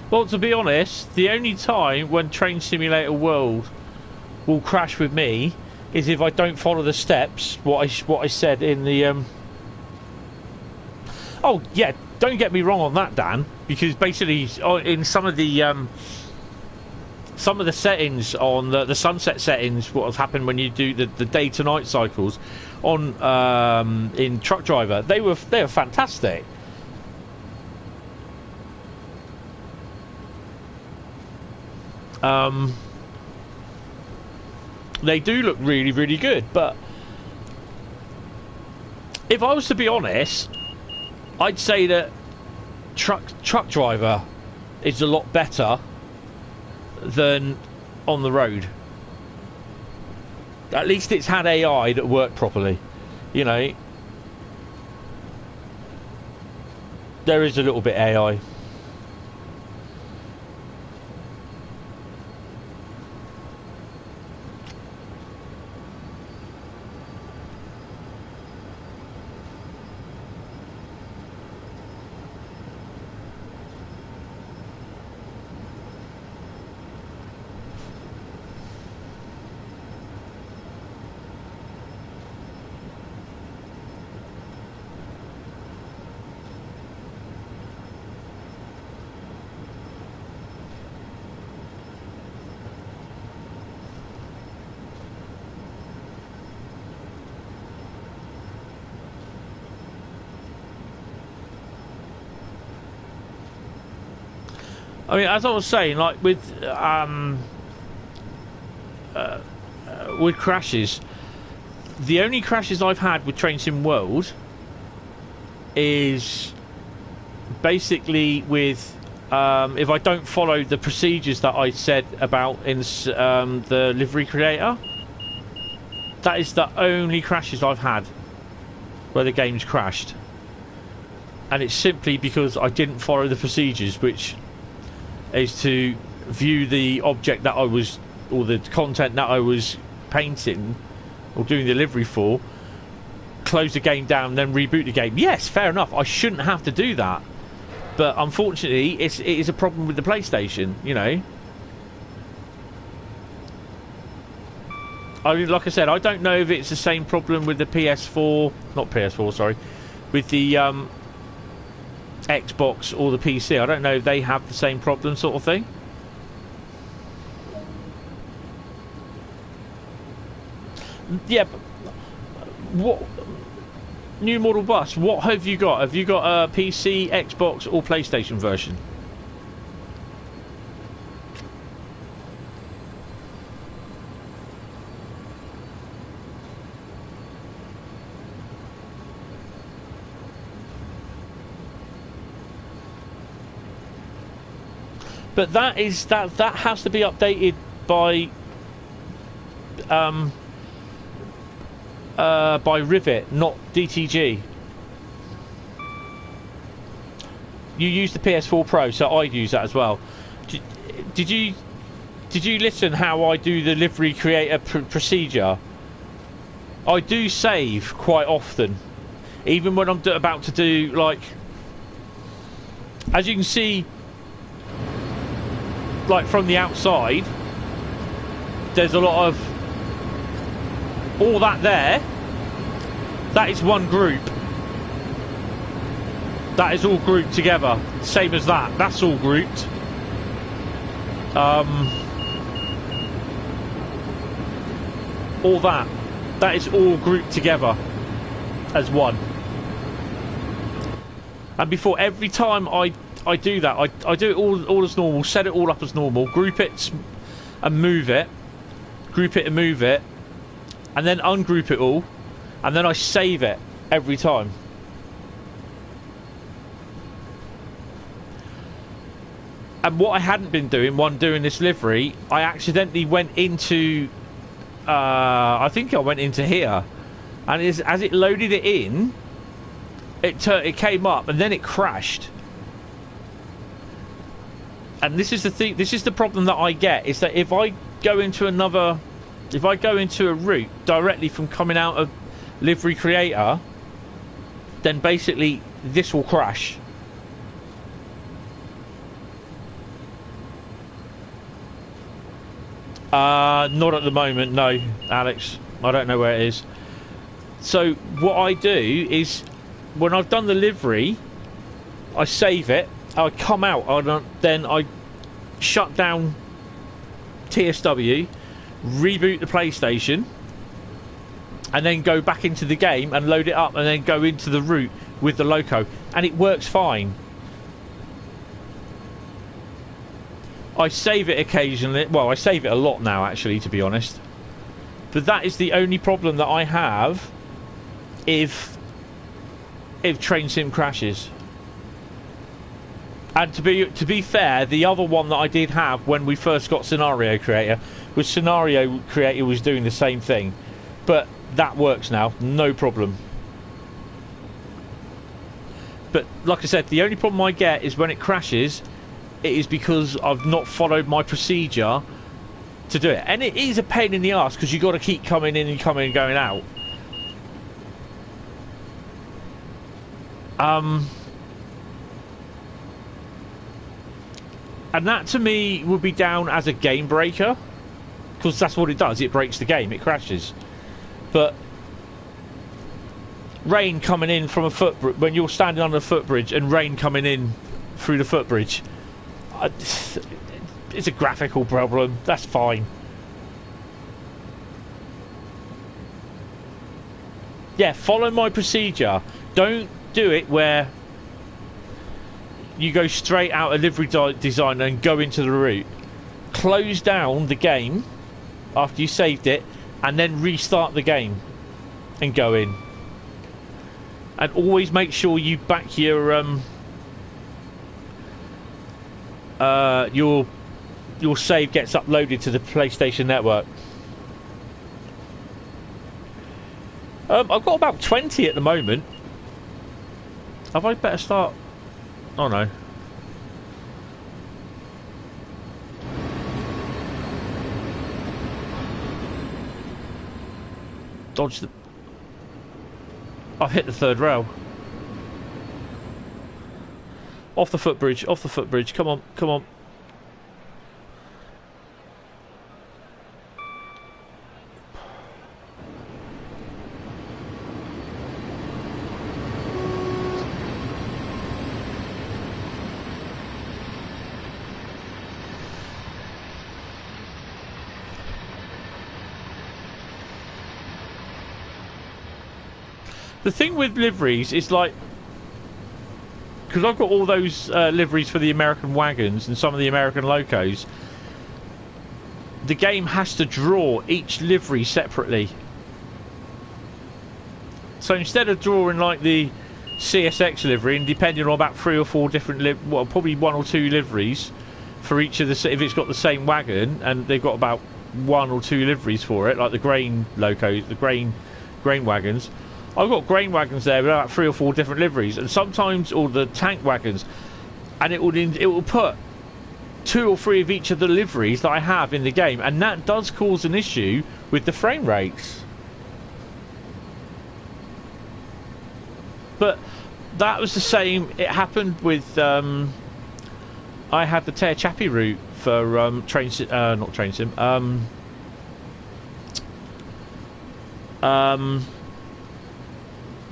Well, to be honest, the only time when Train Simulator World will crash with me is if I don't follow the steps. What I said in the Oh yeah, don't get me wrong on that, Dan, because basically in some of the settings on the sunset settings, what has happened when you do the day to night cycles on in Truck Driver, they were fantastic. They do look really, really good, but if I was to be honest, I'd say that Truck Driver is a lot better than on the road. At least it's had AI that worked properly, you know. There is a little bit AI. I mean, as I was saying, like with crashes, the only crashes I've had with Train Sim World is basically with if I don't follow the procedures that I said about in the Livery Creator. That is the only crashes I've had where the game's crashed, and it's simply because I didn't follow the procedures, which is to view the object that I was, or the content that I was painting or doing the livery for, close the game down, then reboot the game. Yes, fair enough, I shouldn't have to do that, but unfortunately it is a problem with the PlayStation, you know. I mean, like I said, I don't know if it's the same problem with the PS4, not PS4, sorry, with the Xbox or the PC. I don't know if they have the same problem, sort of thing. Yeah, but what new model bus? What have you got? Have you got a PC, Xbox, or PlayStation version? But that has to be updated by Rivet, not DTG. You use the PS4 Pro, so I'd use that as well. Did you listen how I do the Livery Creator procedure? I do save quite often, even when I'm about to do, like, as you can see, like from the outside, there's a lot of all that there. That is one group. That is all grouped together. Same as that. That's all grouped. All that. That is all grouped together as one. And before every time I do that, I do it all as normal, set it all up as normal, group it and move it, group it and move it, and then ungroup it all, and then I save it every time. And what I hadn't been doing, doing this livery, I accidentally went into I think I went into here, and as it loaded it in, it came up and then it crashed. And this is the thing. This is the problem that I get, is that if I go into a route directly from coming out of Livery Creator, then basically this will crash. Not at the moment, no, Alex. I don't know where it is. So what I do is, when I've done the livery, I save it, I come out, then I shut down TSW, reboot the PlayStation, and then go back into the game and load it up, and then go into the route with the loco, and it works fine. I save it occasionally. Well, I save it a lot now, actually, to be honest. But that is the only problem that I have if Train Sim crashes. And to be fair, the other one that I did have when we first got Scenario Creator was doing the same thing. But that works now, no problem. But like I said, the only problem I get is when it crashes, it is because I've not followed my procedure to do it. And it is a pain in the arse, because you've got to keep coming in and coming and going out. And that to me would be down as a game breaker, because that's what it does. It breaks the game, it crashes. But rain coming in from a footbridge, when you're standing on a footbridge and rain coming in through the footbridge, it's a graphical problem. That's fine. Yeah, follow my procedure. Don't do it where you go straight out of Livery Designer and go into the route. Close down the game after you saved it, and then restart the game and go in. And always make sure you back your save gets uploaded to the PlayStation Network. I've got about 20 at the moment. Have I better start? Oh no. Dodge the... I've hit the third rail. Off the footbridge, off the footbridge. Come on, come on. The thing with liveries is, like, because I've got all those liveries for the American wagons and some of the American locos, the game has to draw each livery separately. So instead of drawing like the CSX livery and depending on about 3 or 4 different well, probably 1 or 2 liveries for each of the, if it's got the same wagon, and they've got about 1 or 2 liveries for it, like the grain locos, the grain wagons. I've got grain wagons there with about 3 or 4 different liveries, and sometimes, or the tank wagons, and it will put 2 or 3 of each of the liveries that I have in the game, and that does cause an issue with the frame rates. But that was the same. It happened with I had the Tear Chappie route for not Train Sim.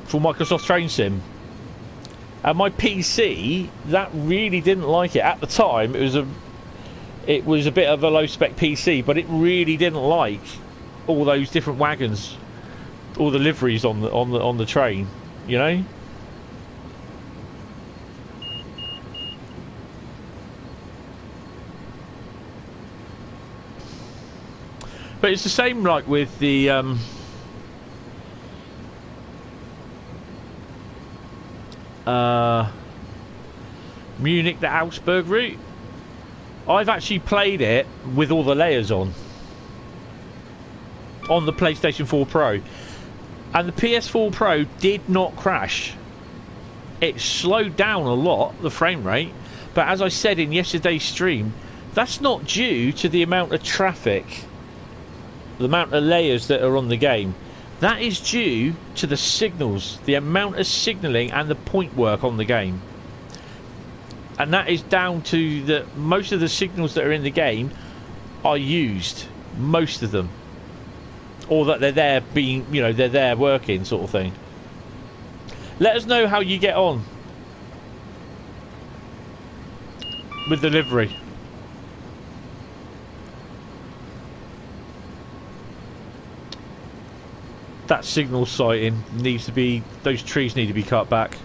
For Microsoft Train Sim, and my PC that really didn't like it at the time. It was a bit of a low spec PC, but it really didn't like all those different wagons, all the liveries on the train, you know. But it's the same like with the Munich, the Augsburg route. I've actually played it with all the layers on. on the PlayStation 4 Pro. And the PS4 Pro did not crash. It slowed down a lot, the frame rate, but as I said in yesterday's stream, that's not due to the amount of traffic, the amount of layers that are on the game. That is due to the signals, the amount of signalling and the point work on the game. And that is down to that most of the signals that are in the game are used, most of them. Or that they're there being, you know, they're there working, sort of thing. Let us know how you get on with the livery. That signal sighting needs to be, those trees need to be cut back.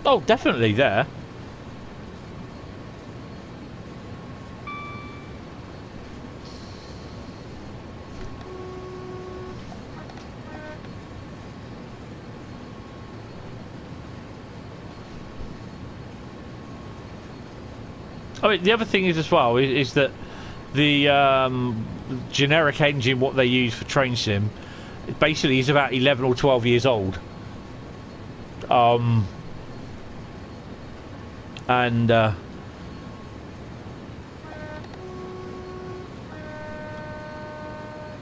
Oh, definitely there. I mean, the other thing is as well is that the generic engine, what they use for train sim, basically is about 11 or 12 years old. And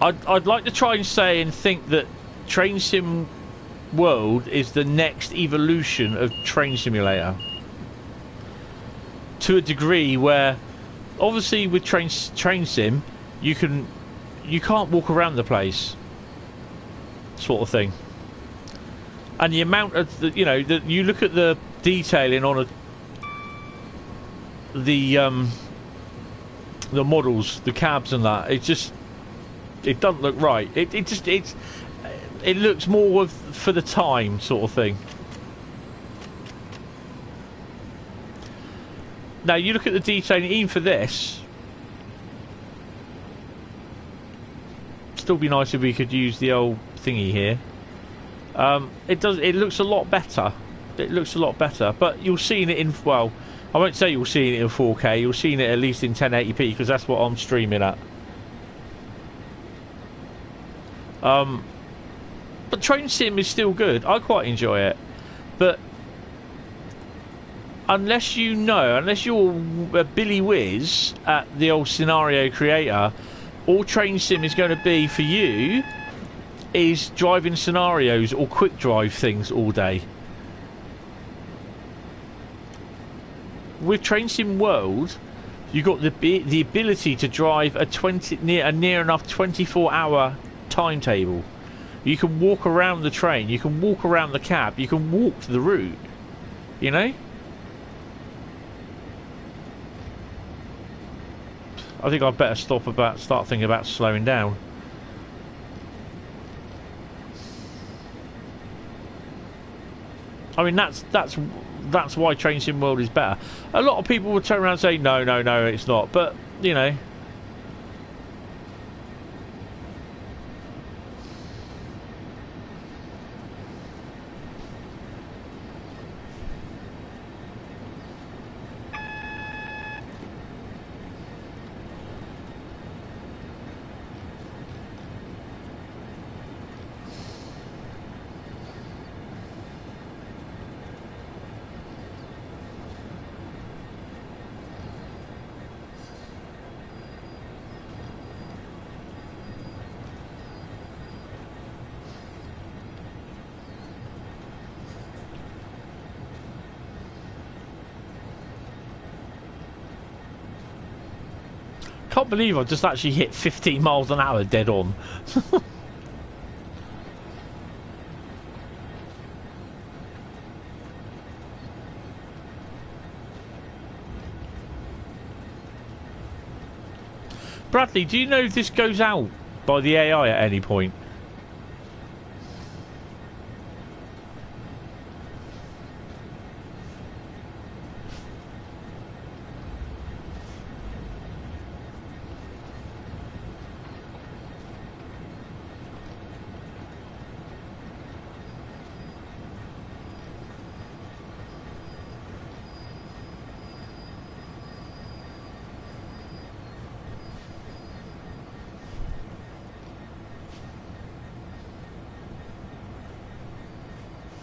I'd like to try and say and think that Train Sim World is the next evolution of Train Simulator, to a degree where obviously with train sim you can't walk around the place, sort of thing, and the amount of the, you know, you look at the detailing on the models, the cabs and that, it doesn't look right. It looks more for the time, sort of thing. Now you look at the detailing even for this. Still be nice if we could use the old thingy here. It looks a lot better. It looks a lot better, but you'll see it in, well, I won't say you'll see it in 4K. You'll see it at least in 1080p because that's what I'm streaming at. But Train Sim is still good. I quite enjoy it, but unless you're a Billy Whiz at the old scenario creator, all Train Sim is going to be for you is driving scenarios or quick drive things all day. With Train Sim World, you've got the ability to drive a near enough 24-hour timetable. You can walk around the train, you can walk around the cab, you can walk the route, you know? I think I'd better start thinking about slowing down. I mean, that's why Train Sim World is better. A lot of people would turn around and say, no, it's not. But, you know, can't believe I just actually hit 15 miles an hour dead on. Bradley, do you know if this goes out by the AI at any point?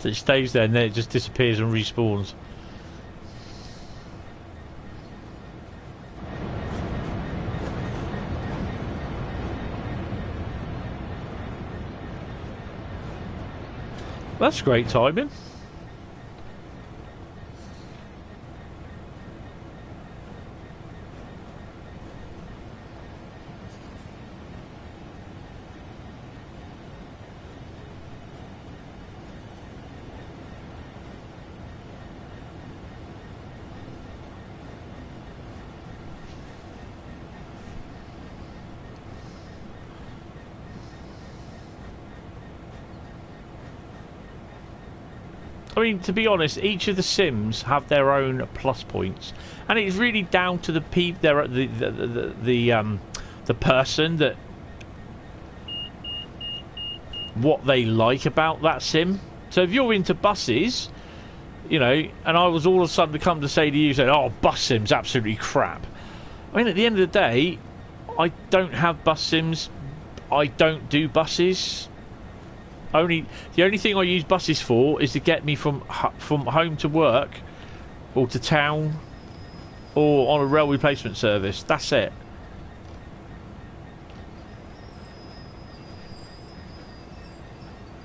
So it stays there and then it just disappears and respawns. That's great timing. I mean, to be honest, each of the Sims have their own plus points, and it's really down to the the person that what they like about that Sim. So if you're into buses, you know, and I was all of a sudden to come to say to you, say, "Oh, bus Sim's absolutely crap." I mean, at the end of the day, I don't have bus Sims. I don't do buses. The only thing I use buses for is to get me from home to work, or to town, or on a rail replacement service. That's it.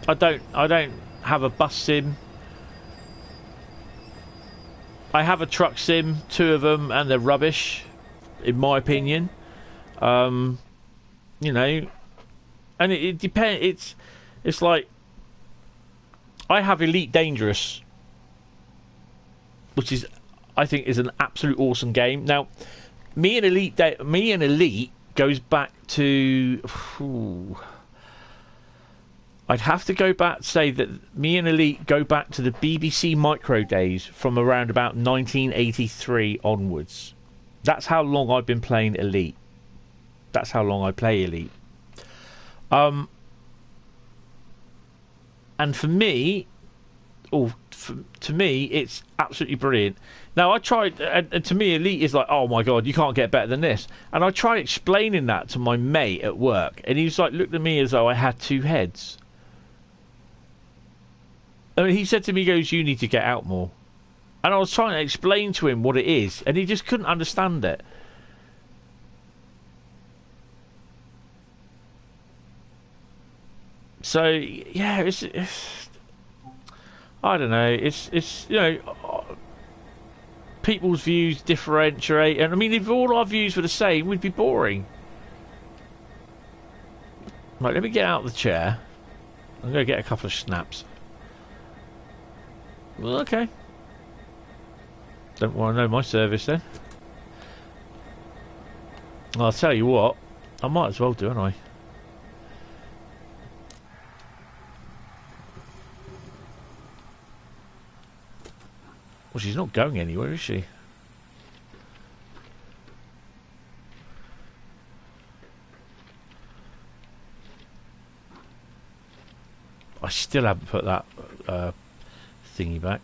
I don't have a bus sim. I have a truck sim, 2 of them, and they're rubbish, in my opinion. You know, and it depends. It's like, I have Elite Dangerous, which is, I think, is an absolute awesome game. Now, me and Elite goes back to, I'd have to go back, say that me and Elite go back to the BBC Micro days from around about 1983 onwards. That's how long I've been playing Elite. That's how long I play Elite. And for me, to me, it's absolutely brilliant. Now, I tried, and to me, Elite is like, oh my god, you can't get better than this. And I tried explaining that to my mate at work, and he was like, looked at me as though I had 2 heads. I mean, he said to me, he goes, you need to get out more. And I was trying to explain to him what it is, and he just couldn't understand it. So yeah, it's I don't know. It's you know, people's views differentiate, and I mean, if all our views were the same, we'd be boring. Right, let me get out of the chair. I'm going to get a couple of snaps. Well, okay. Don't want to know my service then. I'll tell you what, I might as well do, don't I? Well, she's not going anywhere, is she? I still haven't put that thingy back.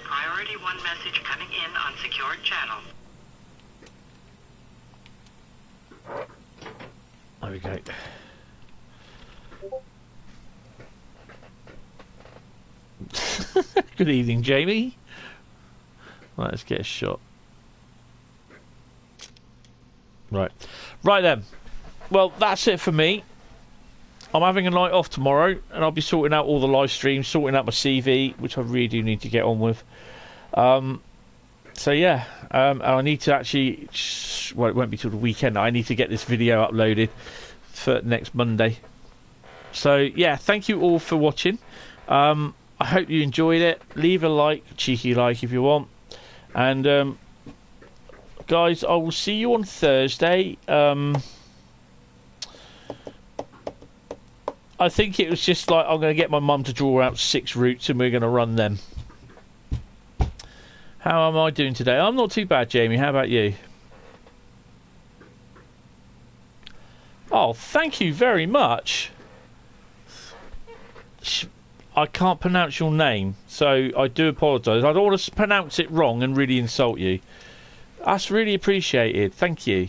Priority 1 message coming in on secured channel. There we go. Good evening, Jamie. Right, let's get a shot. Right then. Well, that's it for me. I'm having a night off tomorrow, and I'll be sorting out all the live streams, sorting out my CV, which I really do need to get on with. So yeah, I need to actually. Well, it won't be till the weekend. I need to get this video uploaded for next Monday. So yeah, thank you all for watching. I hope you enjoyed it. Leave a like, cheeky like if you want, and guys, I will see you on Thursday. I think it was just like I'm going to get my mum to draw out 6 routes and we're going to run them. How am I doing today? I'm not too bad, Jamie. How about you? Oh, thank you very much. I can't pronounce your name, so I do apologise. I don't want to pronounce it wrong and really insult you. That's really appreciated. Thank you.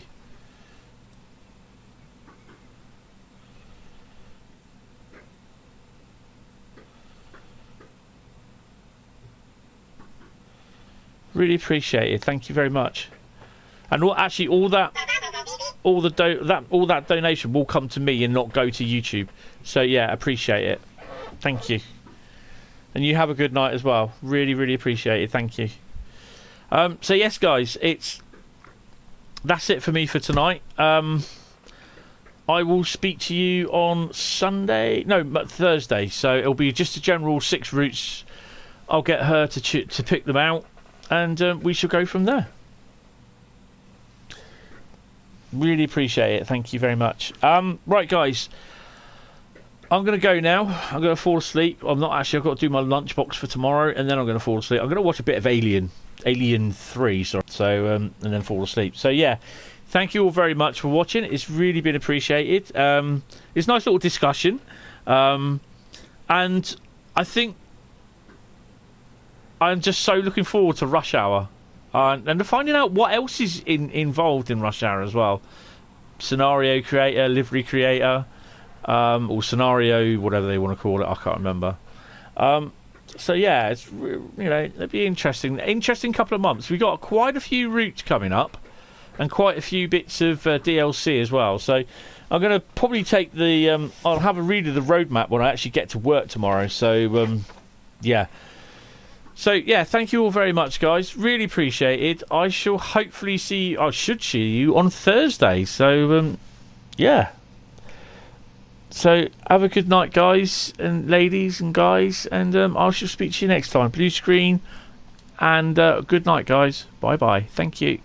Really appreciate it. Thank you very much. And actually, all that donation will come to me and not go to YouTube. So yeah, appreciate it. Thank you. And you have a good night as well. Really, really appreciate it. Thank you. So yes, guys, that's it for me for tonight. I will speak to you on Thursday. So it'll be just a general 6 routes. I'll get her to pick them out. And we shall go from there. Really appreciate it. Thank you very much. Right, guys. I'm going to go now. I'm going to fall asleep. I'm not actually. I've got to do my lunchbox for tomorrow, and then I'm going to fall asleep. I'm going to watch a bit of Alien 3. Sorry. So and then fall asleep. So yeah, thank you all very much for watching. It's really been appreciated. It's a nice little discussion, and I think. I'm just so looking forward to Rush Hour and to finding out what else is involved in Rush Hour as well. Scenario creator, livery creator, or scenario, whatever they want to call it. I can't remember. So yeah, it's it'll be interesting. Interesting couple of months. We've got quite a few routes coming up, and quite a few bits of DLC as well. So I'm going to probably take the. I'll have a read of the roadmap when I actually get to work tomorrow. So yeah. So, yeah, thank you all very much, guys. Really appreciate it. I shall hopefully I should see you on Thursday. So, yeah. So, have a good night, guys and ladies and guys. And I shall speak to you next time. Blue screen. And good night, guys. Bye-bye. Thank you.